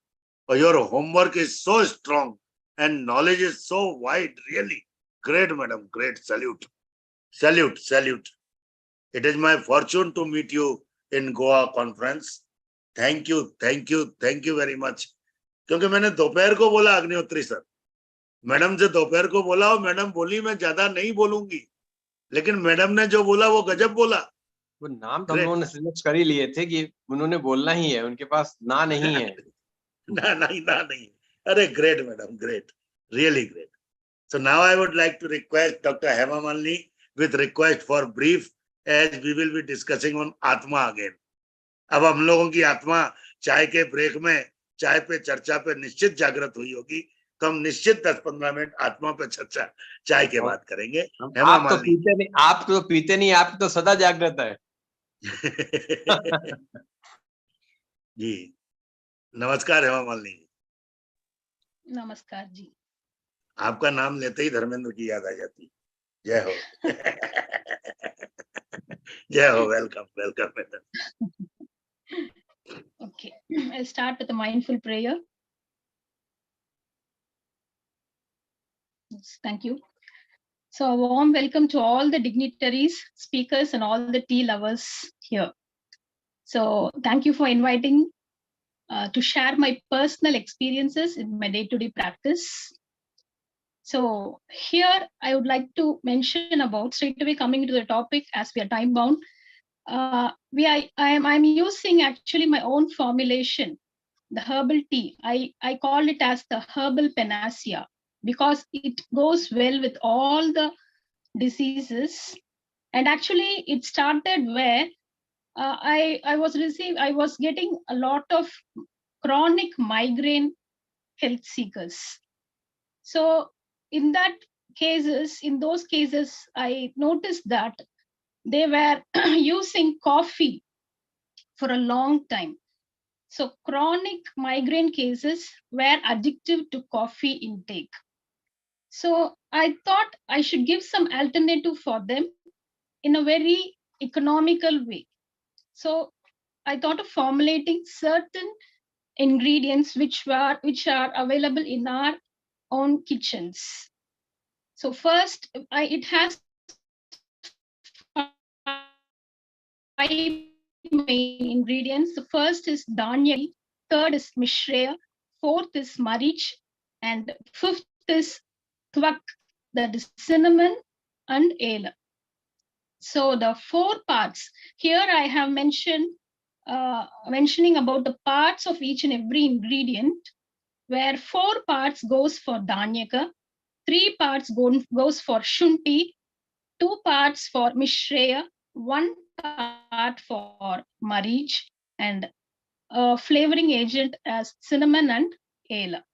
और your homework is so strong and knowledge is so wide. Really great madam, great, salute, salute, salute. It is my fortune to meet you in Goa conference. Thank you, thank you, thank you very much. क्योंकि मैंने दोपहर को बोला Agnihotri sir, madam से दोपहर को बोला, और मैडम बोली मैं ज्यादा नहीं बोलूंगी, लेकिन मैडम ने जो बोला वो गजब बोला। वो नाम तो हम लोगों ने सिलेक्ट कर ही लिए थे कि उन्होंने बोलना ही है, उनके पास ना नहीं है। ना नहीं। अरे great madam, great, really great. So now I would like to request Dr. Hema Malini with request for brief, as we will be discussing on आत्मा again. अब हम लोगों की आत्मा चाय के ब्रेक में, चाय पे चर्चा पे निश्चित जागृत हुई होगी, तो हम निश्चित 10-15 मिनट आत्मा पे चर्चा चाय के बाद करेंगे। हेमा आप तो मालिनी पीते नहीं, आप तो पीते नहीं, आप तो सदा जागृत है। जी नमस्कार हेमा मालिनी। नमस्कार जी। आपका नाम लेते ही धर्मेंद्र की याद आ जाती। जय हो। जय हो, welcome, welcome madam. Okay, I'll start with a mindful prayer. Yes, thank you. So a warm welcome to all the dignitaries, speakers, and all the tea lovers here. So thank you for inviting to share my personal experiences in my day-to-day practice. So here I would like to mention about, straight away coming to the topic as we are time bound. I'm using actually my own formulation, the herbal tea. I call it as the herbal panacea because it goes well with all the diseases. And actually it started where I was getting a lot of chronic migraine health seekers. So in those cases, I noticed that they were using coffee for a long time. So chronic migraine cases were addictive to coffee intake. So I thought I should give some alternative for them in a very economical way. So I thought of formulating certain ingredients which are available in our own kitchens. So first, it has 5 main ingredients. The first is dhanya, third is mishreya, fourth is marich, and fifth is twak, that is cinnamon and ela. So the 4 parts here I have mentioning about the parts of each and every ingredient, where 4 parts goes for dhanyaka, 3 parts goes for shunti, 2 parts for mishreya, 1 part for marich, and a flavoring agent as cinnamon and ela.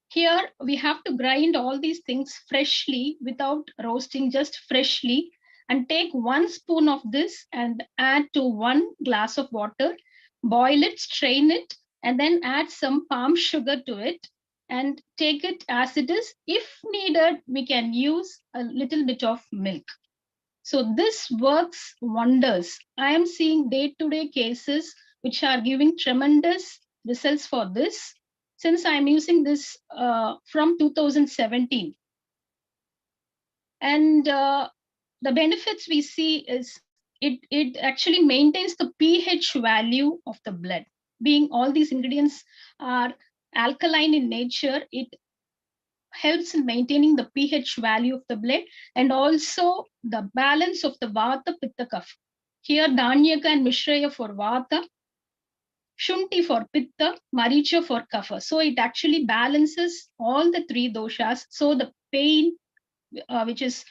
Here we have to grind all these things freshly without roasting, just freshly, and take 1 spoon of this and add to 1 glass of water, boil it, strain it, and then add some palm sugar to it and take it as it is. If needed, we can use a little bit of milk. So this works wonders. I am seeing day-to-day cases which are giving tremendous results for this, since I'm using this from 2017. And the benefits we see is it actually maintains the pH value of the blood. Being all these ingredients are alkaline in nature, it helps in maintaining the pH value of the blood and also the balance of the vata, pitta, kapha. Here dhanyaka and mishreya for vata, shunti for pitta, maricha for kapha. So it actually balances all the 3 doshas. So the pain which is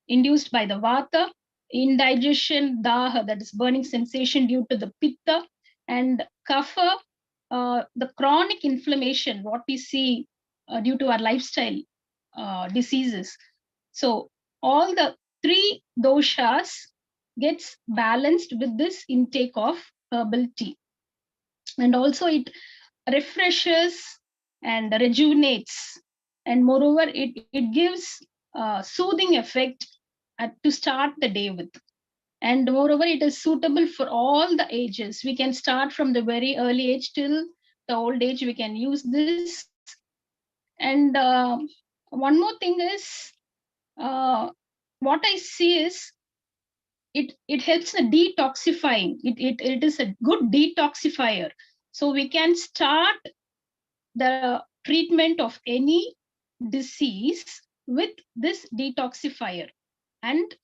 induced by the vata, indigestion, daha, that is burning sensation due to the pitta, and kapha, the chronic inflammation, what we see due to our lifestyle diseases. So all the 3 doshas gets balanced with this intake of herbal tea. And also it refreshes and rejuvenates, and moreover it gives soothing effect to start the day with. And moreover it is suitable for all the ages. We can start from the very early age till the old age, we can use this. And one more thing is what I see is it helps in detoxifying. It is a good detoxifier. So we can start the treatment of any disease with this detoxifier. And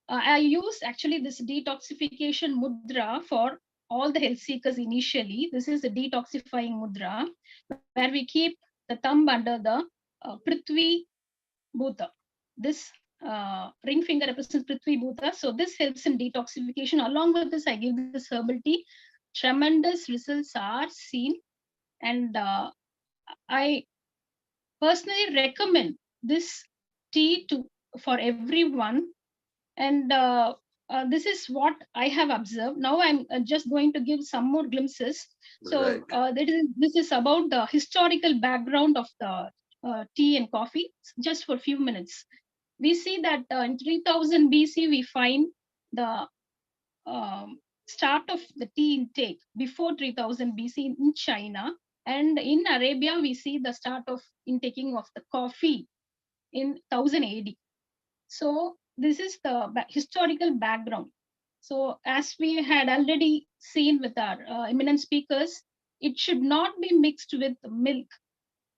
I use actually this detoxification mudra for all the health seekers initially. This is a detoxifying mudra where we keep the thumb under the Prithvi Bhuta. This ring finger represents Prithvi Bhuta. So this helps in detoxification. Along with this, I give this herbal tea. Tremendous results are seen. And I personally recommend this tea for everyone. And this is what I have observed. Now I'm just going to give some more glimpses. So this is about the historical background of the tea and coffee, just for a few minutes. We see that in 3000 BC, we find the start of the tea intake before 3000 BC in China, and in Arabia we see the start of intaking of the coffee in 1000 AD. So this is the historical background. So as we had already seen with our eminent speakers, it should not be mixed with milk,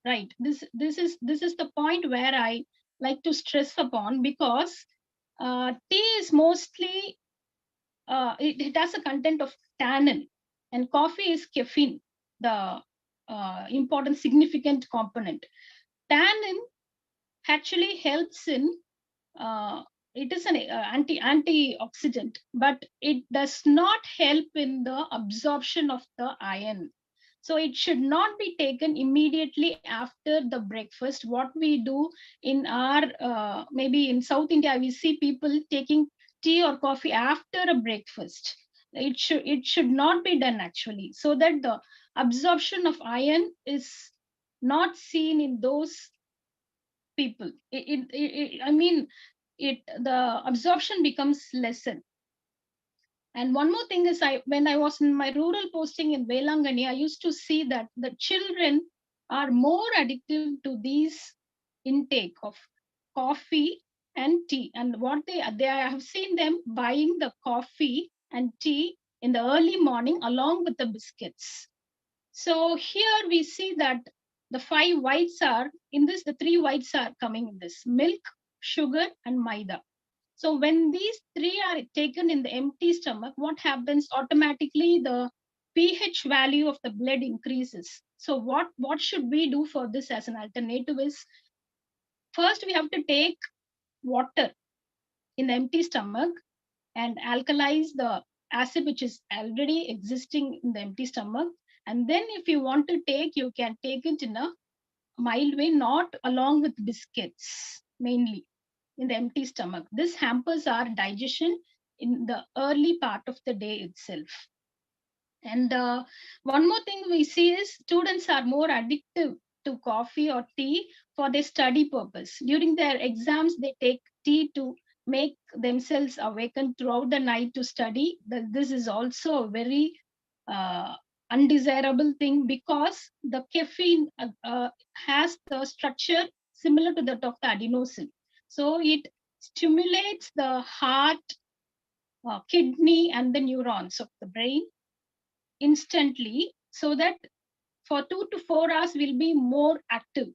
right? This is the point where I like to stress upon, because tea is mostly it has a content of tannin, and coffee is caffeine, the important significant component. Tannin actually helps in it is an antioxidant, but it does not help in the absorption of the iron. So it should not be taken immediately after the breakfast. What we do in our maybe in South India, we see people taking tea or coffee after a breakfast. It should not be done actually, so that the absorption of iron is not seen in those people. I mean, the absorption becomes lessened. And one more thing is, when I was in my rural posting in Velangani, I used to see that the children are more addictive to these intake of coffee and tea. And what they I have seen them buying the coffee and tea in the early morning along with the biscuits. So here we see that the 5 whites are in this, the 3 whites are coming in this: milk, sugar, and maida. So when these 3 are taken in the empty stomach, what happens? Automatically the pH value of the blood increases. So what should we do for this as an alternative is, first we have to take water in the empty stomach and alkalize the acid which is already existing in the empty stomach. And then if you want to take, you can take it in a mild way, not along with biscuits, mainly in the empty stomach. This hampers our digestion in the early part of the day itself. And one more thing we see is students are more addictive to coffee or tea for their study purpose. During their exams, they take tea to make themselves awaken throughout the night to study. This is also a very undesirable thing, because the caffeine has the structure similar to that of the adenosine. So it stimulates the heart, kidney, and the neurons of the brain instantly, so that for 2 to 4 hours we'll be more active.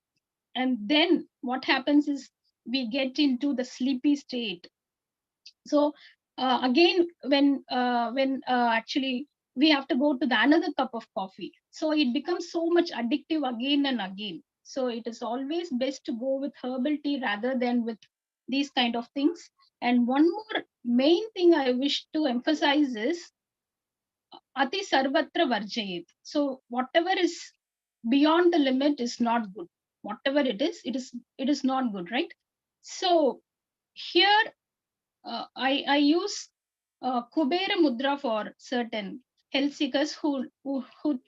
And then what happens is we get into the sleepy state. So again, when actually we have to go to the another cup of coffee, so it becomes so much addictive again and again. So it is always best to go with herbal tea rather than with these kind of things. And one more main thing I wish to emphasize is ati sarvatra varjayet. So whatever is beyond the limit is not good. Whatever it is not good, right? So here I use Kubera Mudra for certain health seekers who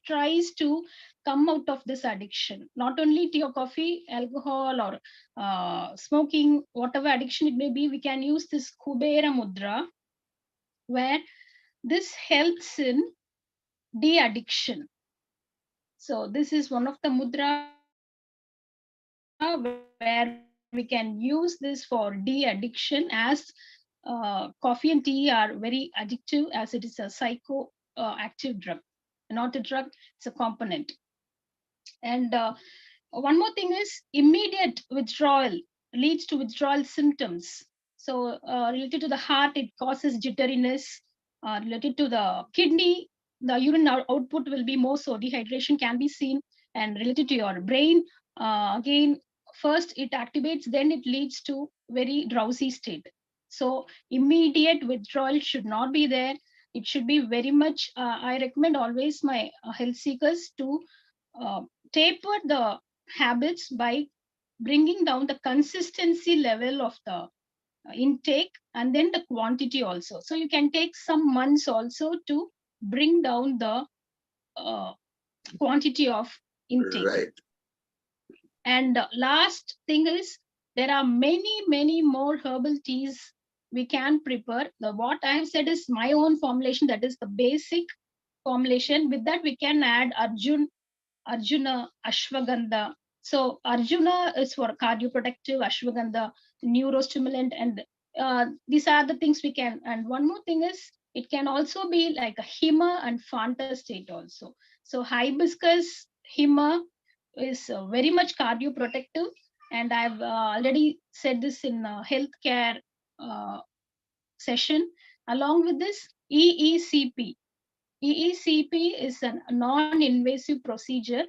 tries to come out of this addiction. Not only tea or coffee, alcohol or smoking, whatever addiction it may be, we can use this Kubera Mudra, where this helps in de-addiction. So this is one of the mudra where we can use this for de-addiction, as coffee and tea are very addictive, as it is a psychoactive drug, not a drug, it's a component. And one more thing is, immediate withdrawal leads to withdrawal symptoms. So related to the heart, it causes jitteriness. Related to the kidney, the urine output will be more, so dehydration can be seen. And related to your brain, again, first it activates, then it leads to very drowsy state. So immediate withdrawal should not be there. It should be very much, I recommend always my health seekers to taper the habits by bringing down the consistency level of the intake, and then the quantity also. So you can take some months also to bring down the quantity of intake. Right. And last thing is, there are many more herbal teas we can prepare. What I have said is my own formulation, that is the basic formulation. With that, we can add Arjuna, Ashwagandha. So Arjuna is for cardioprotective, Ashwagandha, neurostimulant, and these are the things we can. And one more thing is, it can also be like a Hima and Fanta state also. So hibiscus Hima is very much cardioprotective, and I've already said this in healthcare session. Along with this, EECP. EECP is a non-invasive procedure,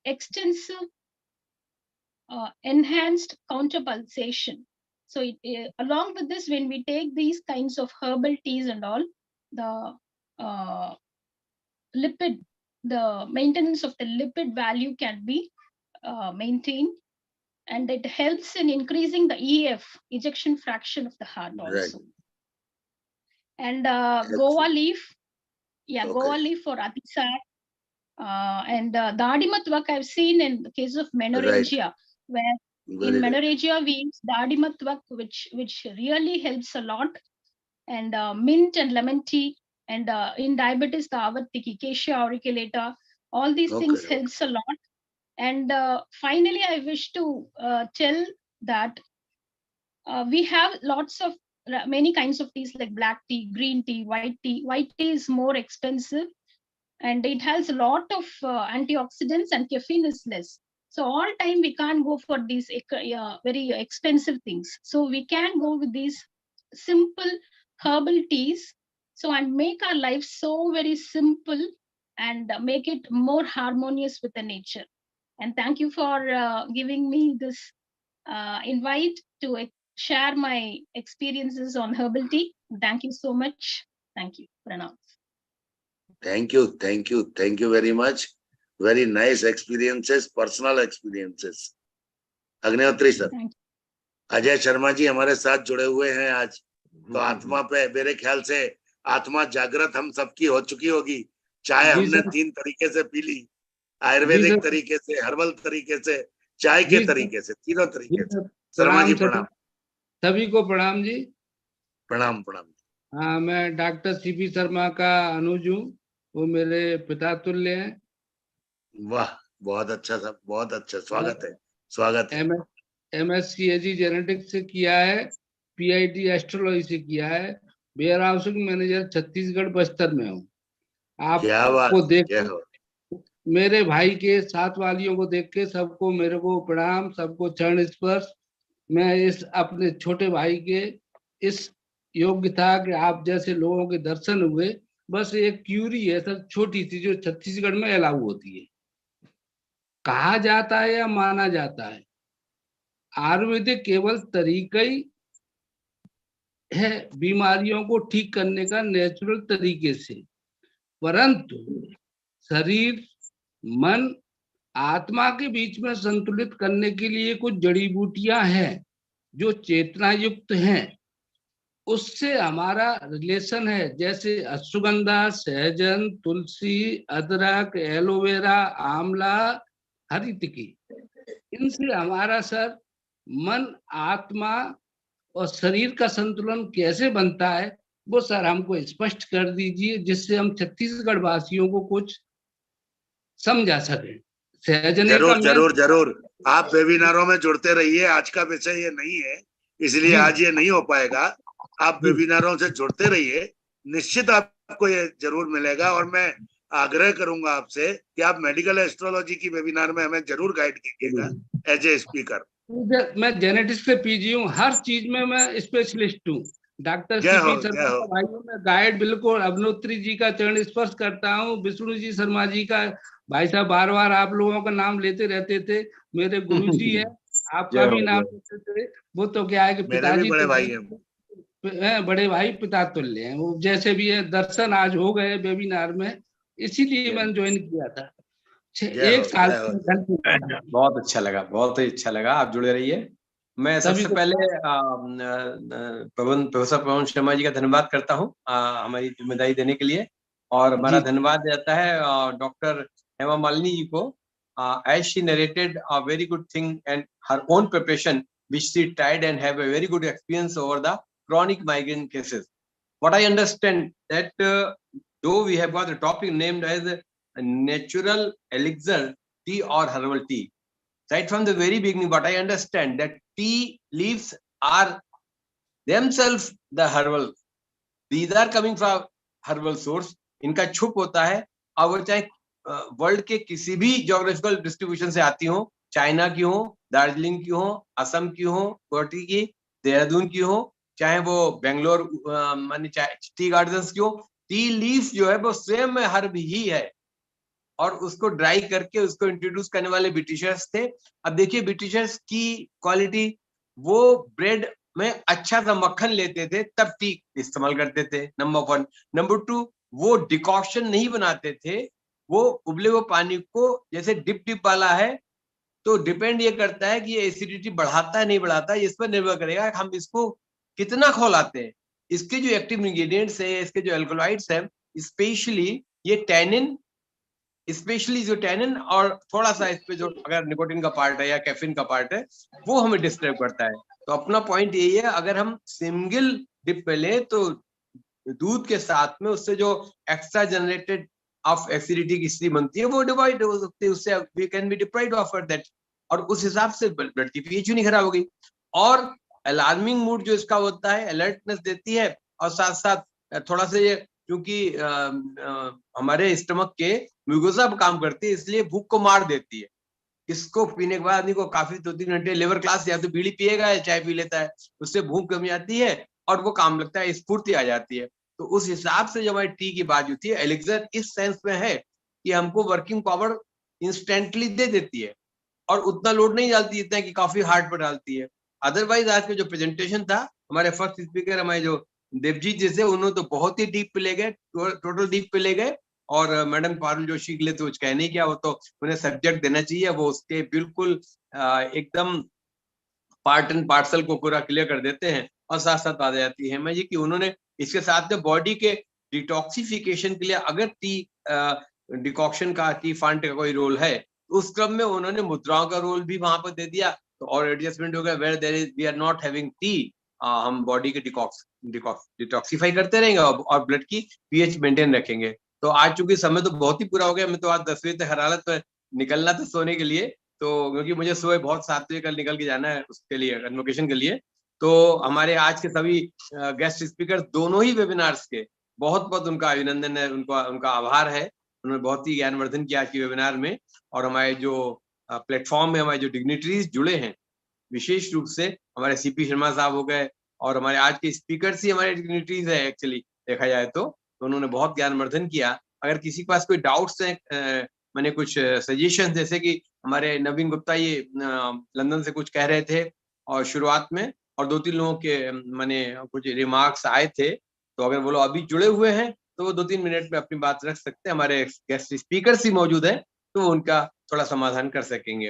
extensive enhanced counterpulsation. So along with this, when we take these kinds of herbal teas and all, the the maintenance of the lipid value can be maintained, and it helps in increasing the EF, ejection fraction of the heart also. Right. And Goa leaf, Okay. Goa leaf for Atisar. And the Dadimatvak I've seen in the case of menorrhagia, where Very in right. menorrhagia we use Dadimatvak, which really helps a lot, and mint and lemon tea, and in diabetes the Avatiki, Acacia auriculata, all these things Okay. helps a lot. And finally, I wish to tell that we have lots of many kinds of teas like black tea, green tea, white tea. White tea is more expensive, and it has a lot of antioxidants, and caffeine is less. So all time we can't go for these very expensive things. So we can go with these simple herbal teas. So, and make our life so very simple, and make it more harmonious with the nature. And thank you for giving me this invite to share my experiences on herbal tea. Thank you so much. Thank you. Pranam. Thank you. Thank you. Thank you very much. Very nice experiences, personal experiences. Agnihotri sir, Thank Ajay Sharma ji हमारे साथ जुड़े हुए हैं आज। तो आत्मा पे मेरे ख्याल से आत्मा जागृत हम सबकी हो चुकी होगी। चाय हमने 3 तरीके से पी ली, आयुर्वेदिक तरीके से, हर्बल तरीके से, चाय के तरीके से, तीनों तरीके से। शर्मा जी प्रणाम। सभी को प्रणाम जी। प्रणाम प्रणाम। हाँ, मैं डॉक्टर सीपी शर्मा का अनुज हूँ, वो मेरे पिता तुल्य हैं। वाह, बहुत अच्छा साहब, बहुत अच्छा। स्वागत है, स्वागत है। MSc एजी जेनेटिक्स से किया है, PhD एस्ट्रोलॉजी से किया है, warehousing manager Chhattisgarh Bastar में हूँ। आपको देख मेरे भाई के साथ वालियों को देख के सबको मेरे को प्रणाम, सबको चरण स्पर्श। मैं इस अपने छोटे भाई के इस योग्य था कि आप जैसे लोगों के दर्शन हुए। बस एक क्यूरी है सर, छोटी सी, जो छत्तीसगढ़ में अलाउ होती है। कहा जाता है या माना जाता है, आयुर्वेदिक केवल तरीका ही है बीमारियों को ठीक करने का नेचुरल तरीके से, परंतु शरीर, मन, आत्मा के बीच में संतुलित करने के लिए कुछ जड़ी बूटियां हैं जो चेतना युक्त हैं। उससे हमारा रिलेशन है, जैसे अश्वगंधा, सहजन, तुलसी, अदरक, एलोवेरा, आंवला, हरितकी। इनसे हमारा सर मन, आत्मा और शरीर का संतुलन कैसे बनता है, वो सर हमको स्पष्ट कर दीजिए, जिससे हम छत्तीसगढ़ वासियों को कुछ समझा सके। जरूर जरूर जरूर, आप वेबिनारों में जुड़ते रहिए। आज का विषय ये नहीं है, इसलिए आज ये नहीं हो पाएगा। आप वेबिनारों से जुड़ते रहिए, निश्चित आपको ये जरूर मिलेगा। और मैं आग्रह करूंगा आपसे कि आप मेडिकल एस्ट्रोलॉजी की वेबिनार में हमें जरूर गाइड कीजिएगा एज ए स्पीकर। मैं जेनेटिक्स से पीजी हूँ, हर चीज में मैं स्पेशलिस्ट हूँ। डॉक्टर सीपी शर्मा का भाइयों में गाइड बिल्कुल। अवनोत्री जी का चरण स्पर्श करता हूँ, विष्णु जी शर्मा जी का। भाई साहब बार बार आप लोगों का नाम लेते रहते थे, मेरे गुरु जी है, आपका भी नाम लेते थे। वो तो क्या है कि पिताजी बड़े भाई हैं, बड़े भाई पिता तुल्य हैं। वो जैसे भी है, दर्शन आज हो गए वेबिनार में, इसीलिए मैंने ज्वाइन किया था। 1 साल बहुत अच्छा लगा, बहुत ही अच्छा लगा। आप जुड़े रहिए। मैं सबसे पहले प्रोफेसर पवन शर्मा जी का धन्यवाद करता हूँ हमारी जिम्मेदारी देने के लिए। और हमारा धन्यवाद जाता है डॉक्टर हेमा मालिनी जी को, as she narrated a very good thing and her own preparation which she tried and have a very good experience over the chronic migraine cases. What I understand that though we have got the topic named as a natural elixir tea or herbal tea, right from the very beginning, what I understand that tea leaves are themselves the herbal. These are coming from herbal source. इनका छुप होता है, और वो चाहे world के किसी भी जोग्राफिकल डिस्ट्रीब्यूशन से आती हो, चाइना की हो, दार्जिलिंग की हो, असम की हो, गुवाहाटी की, देहरादून की हो, चाहे वो बेंगलोर माने टी गार्डन्स की हो, टी लीफ जो है वो स्वयं हर्ब ही है, और उसको ड्राई करके उसको इंट्रोड्यूस करने वाले ब्रिटिशर्स थे। अब देखिए ब्रिटिशर्स की क्वालिटी, वो ब्रेड में अच्छा सा मक्खन लेते थे तब टी इस्तेमाल करते थे, नंबर 1। नंबर 2, वो डिकॉक्शन नहीं बनाते थे, वो उबले हुए पानी को जैसे डिप वाला है, तो डिपेंड ये करता है कि ये एसिडिटी बढ़ाता है नहीं बढ़ाता है, इस पर निर्भर करेगा कि हम इसको कितना खौलाते हैं। इसके जो एक्टिव इंग्रेडिएंट्स है, इसके जो एल्कोलाइड्स है, स्पेशली ये टैनिन, स्पेशली जो टैनिन और थोड़ा सा इस पे जो अगर निकोटिन का पार्ट है या कैफीन का पार्ट है, वो हमें डिस्टर्ब करता है। तो अपना पॉइंट यही है, अगर हम सिंगल डिप पे लें तो दूध के साथ में उससे जो एक्स्ट्रा जनरेटेड ऑफ एसिडिटी की स्थिति बनती है वो डिवाइड हो सकती है, उससे we can be deprived of that, और उस हिसाब से ब्लड की पीएच नहीं खराब हो गई। और अलार्मिंग मूड जो इसका होता है, अलर्टनेस देती है, और साथ साथ थोड़ा सा ये क्योंकि हमारे स्टमक के म्यूकोसा पर काम करती है, इसलिए भूख को मार देती है। इसको पीने के बाद आदमी को काफी 2-3 घंटे लेवर क्लास या तो बीड़ी पिएगा या चाय पी लेता है, उससे भूख कम जाती है और वो काम लगता है, स्फूर्ति आ जाती है। तो उस हिसाब से जब हमारी टी की बात होती है, एलिक्सर इस सेंस में है कि हमको वर्किंग पावर इंस्टेंटली दे देती है और उतना लोड नहीं डालती जितना कि काफी हार्ड पर डालती है। अदरवाइज आज का जो प्रेजेंटेशन था, हमारे फर्स्ट स्पीकर हमारे जो देवजीत जी से, उन्होंने तो बहुत ही डीप पे ले गए, टोटल डीप पे ले गए, और मैडम पारुल जोशी के लिए तो कुछ कहने क्या, वो तो उन्हें सब्जेक्ट देना चाहिए, वो उसके बिल्कुल एकदम पार्ट एंड पार्सल को पूरा क्लियर कर देते हैं। और साथ साथ बात आती है मैं जी कि उन्होंने इसके साथ में बॉडी के डिटॉक्सिफिकेशन के लिए अगर टी डिकॉक्शन का, टी फांट का कोई रोल है, तो उस क्रम में उन्होंने मुद्राओं का रोल भी वहां पर दे दिया, तो और एडजस्टमेंट हो गया, where there is we are not having tea, हम बॉडी के डिटॉक्सिफाई करते रहेंगे और ब्लड की पीएच मेंटेन रखेंगे। तो आज चूंकि समय तो बहुत ही पूरा हो गया, मैं तो आज 10 बजे तक हरारत पर निकलना था सोने के लिए, तो क्योंकि मुझे सुबह बहुत 7 बजे कल निकल के जाना है उसके लिए, कन्वोकेशन के लिए। तो हमारे आज के सभी गेस्ट स्पीकर दोनों ही वेबिनार्स के बहुत बहुत उनका अभिनंदन है, उनका आभार है, उन्होंने बहुत ही ज्ञानवर्धन किया आज के वेबिनार में। और हमारे जो प्लेटफॉर्म में हमारे जो डिग्निटरीज जुड़े हैं, विशेष रूप से हमारे सीपी शर्मा साहब हो गए, और हमारे आज के स्पीकर्स ही हमारे डिग्निटरीज है एक्चुअली देखा जाए तो उन्होंने बहुत ज्ञानवर्धन किया। अगर किसी के पास कोई डाउट्स हैं, मैंने कुछ सजेशन, जैसे कि हमारे नवीन गुप्ता ये लंदन से कुछ कह रहे थे और शुरुआत में, और 2-3 लोगों के मैंने कुछ रिमार्क्स आए थे, तो अगर वो लोग अभी जुड़े हुए हैं तो वो 2-3 मिनट में अपनी बात रख सकते हैं, हमारे गेस्ट स्पीकर्स ही मौजूद है तो उनका थोड़ा समाधान कर सकेंगे।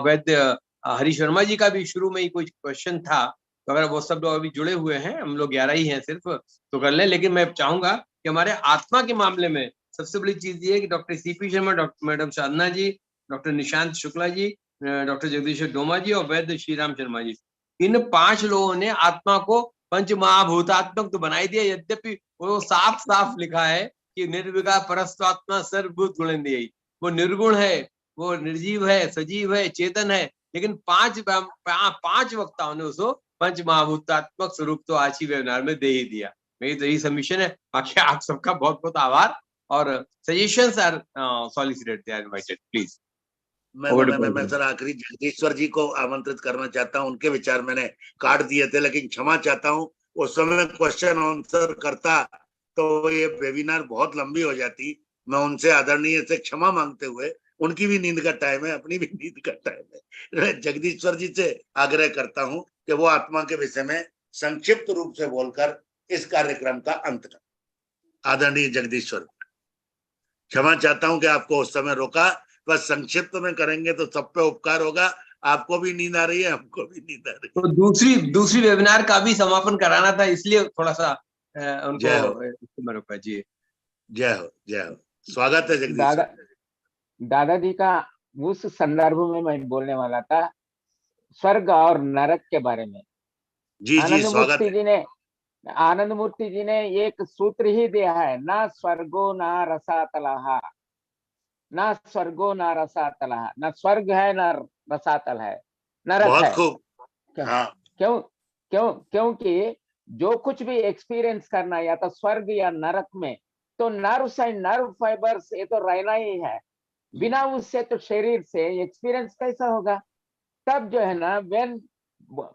वैद्य हरी शर्मा जी का भी शुरू में ही कुछ क्वेश्चन था, तो अगर वो सब लोग अभी जुड़े हुए हैं, हम लोग 11 ही हैं सिर्फ, तो कर लें। लेकिन मैं चाहूंगा कि हमारे आत्मा के मामले में सबसे बड़ी चीज ये है कि doctor CP Sharma, doctor madam Sadhana ji, doctor Nishant Shukla ji, doctor Jagdishwar Doma जी और वैद्य श्रीराम शर्मा जी, इन 5 लोगों ने आत्मा को पंच महाभूतात्मक तो बनाई दिया, यद्यपि वो साफ साफ लिखा है कि निर्विकार परस्वात्मा सर्वभूत गुणेन्द्रिय, वो निर्गुण है, वो निर्जीव है, सजीव है, चेतन है, लेकिन 5 वक्ताओं ने उसको पंच महाभूतात्मक स्वरूप तो आज ही वेबिनार में दे ही दिया। मेरी तो यही सबमिशन है। बाकी आप सबका बहुत बहुत आभार, और suggestions are solicited, they are invited, please. मैं सर आखिरी जगदीश्वर जी को आमंत्रित करना चाहता हूं, उनके विचार मैंने काट दिए थे, लेकिन क्षमा चाहता हूं, उस समय क्वेश्चन आंसर करता तो ये वेबिनार बहुत लंबी हो जाती। मैं उनसे आदरणीय से क्षमा मांगते हुए, उनकी भी नींद का टाइम है, अपनी भी नींद का टाइम है, जगदीश्वर जी से आग्रह करता हूं कि वो आत्मा के विषय में संक्षिप्त रूप से बोलकर इस कार्यक्रम का अंत कर। आदरणीय जगदीश्वर, क्षमा चाहता हूं कि आपको उस समय रोका, बस संक्षिप्त में करेंगे तो सब पे उपकार होगा। आपको भी नींद आ रही है, हमको भी नींद आ रही है, तो दूसरी वेबिनार का भी समापन कराना था, इसलिए थोड़ा सा उनको रोका जी। जय हो, जय हो, स्वागत है जगदीश। दादाजी का उस संदर्भ में मैं बोलने वाला था स्वर्ग और नरक के बारे में। जी जी, स्वागत है। आनंद मूर्ति जी ने एक सूत्र ही दिया है, ना स्वर्गो ना रसातलहा, ना स्वर्गो ना रसातलहा, ना स्वर्ग है ना रसातल है, नरक बहुत है। खूब। हाँ, क्योंकि जो कुछ भी एक्सपीरियंस करना या तो स्वर्ग या नरक में, तो नर्व्स एंड नर्व फाइबर्स ये तो रहना ही है। बिना उससे तो शरीर से एक्सपीरियंस कैसा होगा? तब जो है ना, when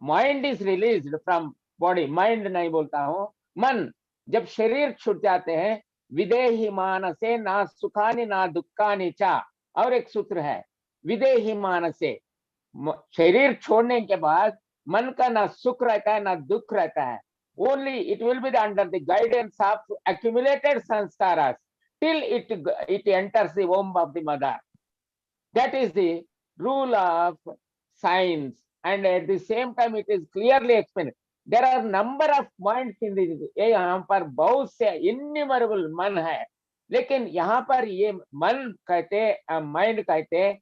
mind is released from body, mind नहीं बोलता हूँ, मन, जब शरीर छूट जाते हैं, विदेही मानसे ना सुखानि ना दुखानि चा। और एक सूत्र है, विदेही मानसे, शरीर छोड़ने के बाद मन का ना सुख रहता है ना दुख रहता है। Only it will be under the guidance of accumulated sanskaras till it enters the womb of the mother. That is the rule of science, and at the same time it is clearly explained. There are number of minds in this, यहाँ पर बहुत से innumerable मन है, लेकिन यहाँ पर ये मन कहते, माइंड कहते,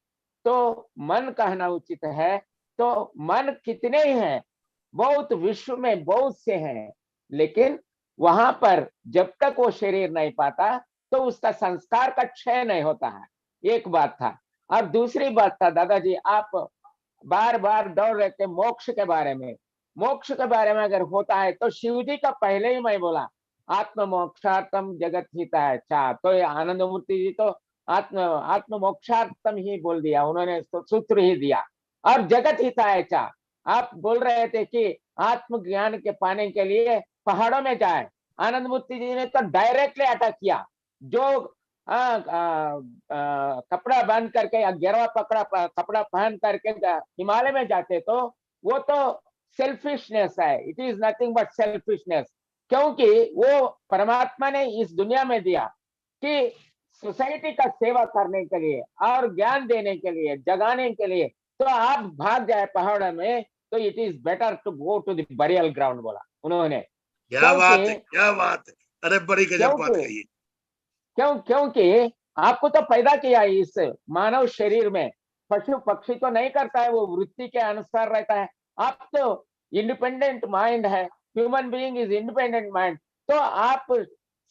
तो मन कहना उचित है। तो मन कितने ही हैं? बहुत, विश्व में बहुत से हैं, लेकिन वहां पर जब तक वो शरीर नहीं पाता तो उसका संस्कार का क्षय नहीं होता है। एक बात था। और दूसरी बात था, दादाजी आप बार बार दौड़ रहे थे मोक्ष के बारे में। मोक्ष के बारे में अगर होता है तो शिव जी का पहले ही मैं बोला, आत्म मोक्षार्थम जगत हिताय चा, तो ये आनंद मूर्ति जी तो आत्म मोक्षार्थम ही बोल दिया, उन्होंने सूत्र ही दिया। और जगत हिताय चा, आप बोल रहे थे कि आत्मज्ञान के पाने के लिए पहाड़ों में जाए। आनंद मूर्ति जी ने तो डायरेक्टली अटैक किया। जो कपड़ा बांध करके या गिरवा कपड़ा पहन करके हिमालय में जाते, तो वो तो सेल्फिशनेस है, it is nothing but selfishness. क्योंकि वो परमात्मा ने इस दुनिया में दिया कि सोसाइटी का सेवा करने के लिए और ज्ञान देने के लिए, जगाने के लिए, तो आप भाग जाए पहाड़ में, तो it is better to go to the burial ground, बोला उन्होंने। क्या बात है, क्या बात है, अरे बड़ी गजब बात कही। क्योंकि आपको तो पैदा किया है इस मानव शरीर में, पशु पक्षी तो नहीं करता है, वो वृत्ति के अनुसार रहता है। आप तो इंडिपेंडेंट माइंड है, human being is independent mind. तो आप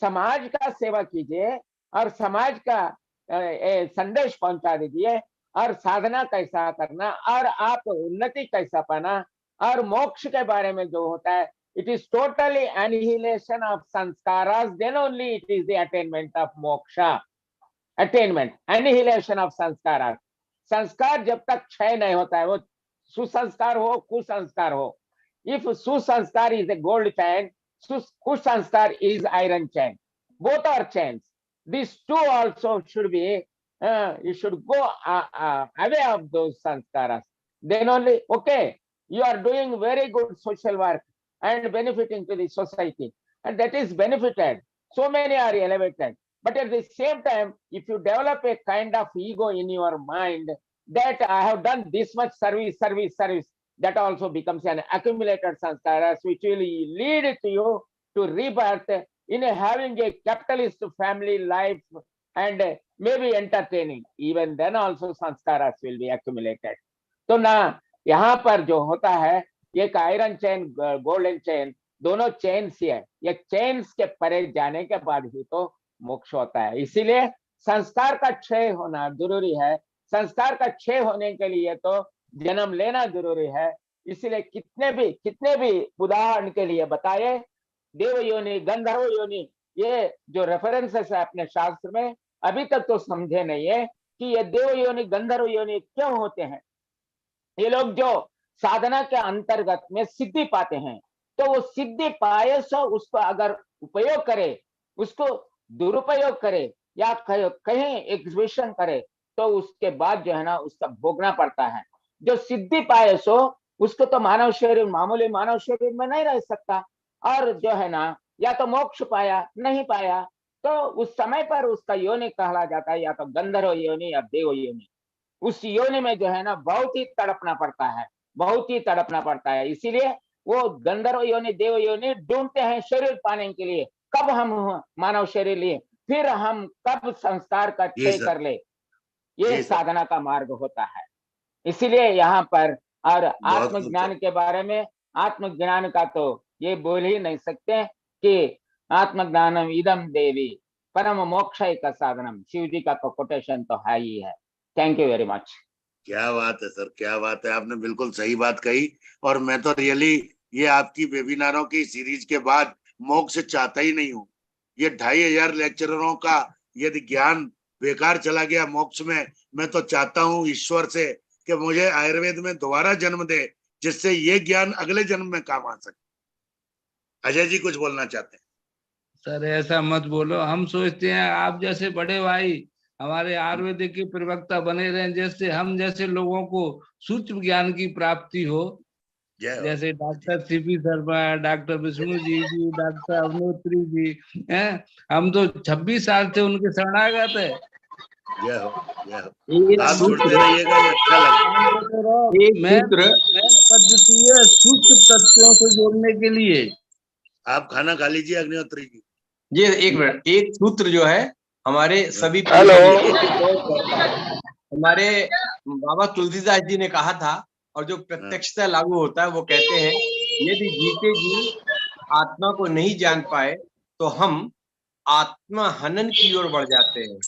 समाज का सेवा कीजिए और समाज का संदेश पहुंचा दीजिए, और साधना कैसा करना और आप उन्नति कैसा पाना, और मोक्ष के बारे में जो होता है, it is totally annihilation of sanskaras, then only it is the attainment of moksha. Attainment, annihilation of sanskaras. संस्कार जब तक क्षय नहीं होता है, वो सुसंस्कार हो कुसंस्कार हो, if सुसंस्कार is a gold chain, कुसंस्कार is iron chain, both are chains. These two also should be, you should go away of those sanskaras, then only, okay, you are doing very good social work and benefiting to the society, and that is benefited. So many are elevated, but at the same time, if you develop a kind of ego in your mind that I have done this much service, that also becomes an accumulated sanskaras, which will lead to you to rebirth in having a capitalist family life and maybe entertaining. Even then also sanskaras will be accumulated. तो ना यहाँ पर जो होता है, एक iron chain, golden chain, दोनों chains ही है। ये चेन्स के परे जाने के बाद ही तो मोक्ष होता है। इसीलिए संस्कार का क्षय होना जरूरी है। संस्कार का क्षय होने के लिए तो जन्म लेना जरूरी है। इसीलिए कितने भी उदाहरण के लिए बताए, देव योनि, गंधर्व योनि, ये जो रेफरेंसेस है अपने शास्त्र में, अभी तक तो समझे नहीं है कि ये देव योनि गंधर्व योनि क्यों होते हैं। ये लोग जो साधना के अंतर्गत में सिद्धि पाते हैं, तो वो सिद्धि पाए सो उसको अगर उपयोग करे, उसको दुरुपयोग करे या कहीं एग्जीबिशन करे, तो उसके बाद जो है ना उसका भोगना पड़ता है। जो सिद्धि पाए सो उसको तो मानव शरीर, मामूली मानव शरीर में नहीं रह सकता, और जो है ना या तो मोक्ष पाया, नहीं पाया, तो उस समय पर उसका योनि कहला जाता है, या तो गंधर्व योनि या देव योनि। उस योनि में जो है ना बहुत ही तड़पना पड़ता है, बहुत ही तड़पना पड़ता है। इसीलिए वो गंधर्व योनि, देव योनि ढूंढते हैं शरीर पाने के लिए, कब हम मानव शरीर लिए, फिर हम कब संस्कार का क्षय कर ले। ये साधना का मार्ग होता है। इसीलिए यहाँ पर और आत्मज्ञान के बारे में, आत्मज्ञान का तो ये बोल ही नहीं सकते कि आत्मज्ञानम इदम देवी परम मोक्ष का साधनम। शिव जी का कोटेशन तो है ही है। Thank you very much. क्या बात है सर, क्या बात है, आपने बिल्कुल सही बात कही। और मैं तो रियली ये आपकी वेबिनारों की सीरीज के बाद मोक्ष चाहता ही नहीं हूँ। ये 2500 लेक्चररों का यदि ज्ञान बेकार चला गया मोक्ष में, मैं तो चाहता हूँ ईश्वर से कि मुझे आयुर्वेद में दोबारा जन्म दे, जिससे ये ज्ञान अगले जन्म में काम आ सके। अजय जी कुछ बोलना चाहते हैं? सर ऐसा मत बोलो, हम सोचते हैं आप जैसे बड़े भाई हमारे आयुर्वेदिक के प्रवक्ता बने रहे, जैसे हम जैसे लोगों को सूक्ष्म ज्ञान की प्राप्ति हो। जैसे doctor CP Sharma, doctor Vishnu ji, doctor Agnihotri ji हैं, हम तो 26 साल से उनके शरणागत है। आप जुड़ते रहिएगा, ये अच्छा लगेगा। मैं पद्धति है सूक्ष्म तत्वों से जोड़ने के लिए। आप खाना खा लीजिए अग्निहोत्री जी। ये एक मिनट, एक सूत्र जो है हमारे सभी हमारे बाबा तुलसीदास जी ने कहा था, और जो प्रत्यक्षता लागू होता है, वो कहते हैं यदि जीते जी आत्मा को नहीं जान पाए तो हम आत्मा हनन की ओर बढ़ जाते हैं।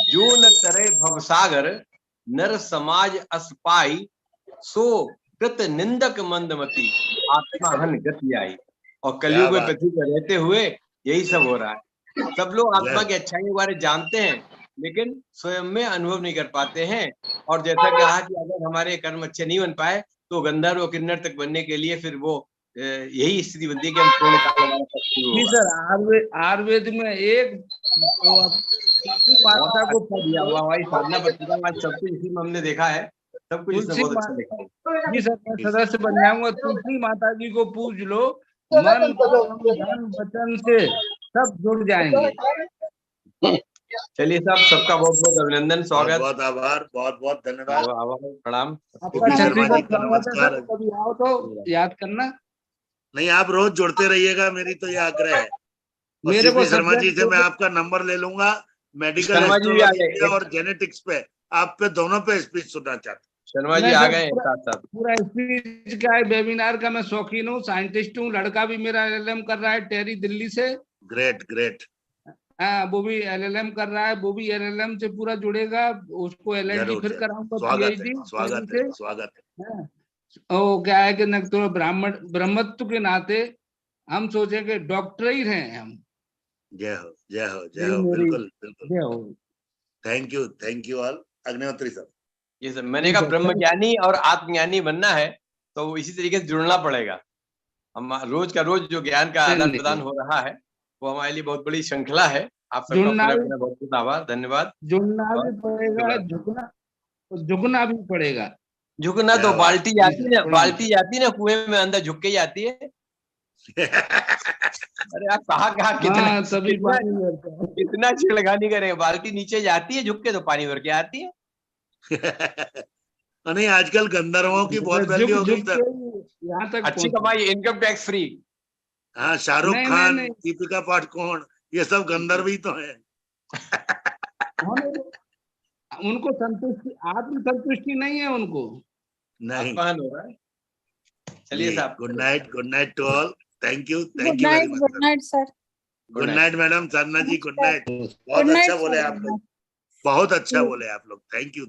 जो न करे भवसागर नर समाज असपाई, सो कृत निंदक मंदमती आत्मा हन गति आई। और कलयुग में पृथ्वी पर रहते हुए यही सब हो रहा है। सब लोग आत्मा की अच्छाई के बारे जानते हैं, लेकिन स्वयं में अनुभव नहीं कर पाते हैं। और जैसा कहा कि अगर हमारे कर्म अच्छे नहीं बन पाए तो गंधर्व और किन्नर तक बनने के लिए फिर वो यही स्थिति बनती है कि हम पूर्ण काल लगाना सकते हैं। सर आयुर्वेद में एक माता को दिया हुआ भाई साधना पत्रिका में सब कुछ इसी में हमने देखा है, सब कुछ इसमें बहुत अच्छा लिखा है। जी सर, मैं सदस्य बन जाऊंगा। तुलसी माता जी को पूज लो, मन धन वचन से सब जुड़ जाएंगे। चलिए साहब, सबका बहुत बहुत अभिनंदन, स्वागत, बहुत आभार, बहुत बहुत धन्यवाद, प्रणाम। शर्मा जी का नमस्कार। कभी आओ तो याद करना। नहीं, आप रोज जुड़ते रहिएगा, मेरी तो ये आग्रह है। और मेरे को शर्मा जी से मैं आपका नंबर ले लूंगा, मेडिकल शर्मा जी भी आ एस्ट्रोलॉजी गए, पे और जेनेटिक्स पे, आप पे दोनों पे स्पीच सुनना चाहता हूँ। शर्मा जी आ गए साथ साथ। पूरा स्पीच का है, वेबिनार का मैं शौकीन हूँ, साइंटिस्ट हूँ। लड़का भी मेरा एलएलएम कर रहा है टेरी दिल्ली से। Great great. हाँ, वो भी एलएलएम कर रहा है, वो भी एलएलएम से पूरा जुड़ेगा। उसको एलएलडी फिर कराऊंगा पीएचडी। स्वागत है, स्वागत है। वो क्या है कि न तो ब्रह्मत्व के नाते हम सोचे कि डॉक्टर ही रहे हम। जय हो, जय हो, जय हो, बिल्कुल बिल्कुल। Thank you all. Agnihotri sir. ये सब मैंने कहा, ब्रह्म ज्ञानी और आत्मज्ञानी बनना है तो इसी तरीके से जुड़ना पड़ेगा। हम रोज का रोज जो ज्ञान का आदान प्रदान हो रहा है वो हमारे लिए बहुत बड़ी श्रृंखला है। आप सबका बहुत बहुत आभार, धन्यवाद। जुड़ना भी पड़ेगा, झुकना भी पड़ेगा। झुकना तो बाल्टी जाती ना कुएं में, अंदर झुक के जाती है। अरे आप कहा कितना छिड़खानी करें, बाल्टी नीचे जाती है झुक के तो पानी भर के आती है। नहीं, आजकल गंधर्वों की बहुत वैल्यू हो गई सर। अच्छी कमाई, इनकम टैक्स फ्री। हाँ, शाहरुख खान, दीपिका पादुकोण, ये सब गंधर्व ही तो है। उनको संतुष्टि, आत्म संतुष्टि नहीं है उनको, नहीं हो रहा है। चलिए साहब, good night to all. Thank you very much. Good night sir. Good night madam, Sadhana ji, good night. बहुत अच्छा बोले आप लोग, बहुत अच्छा बोले आप लोग। Thank you.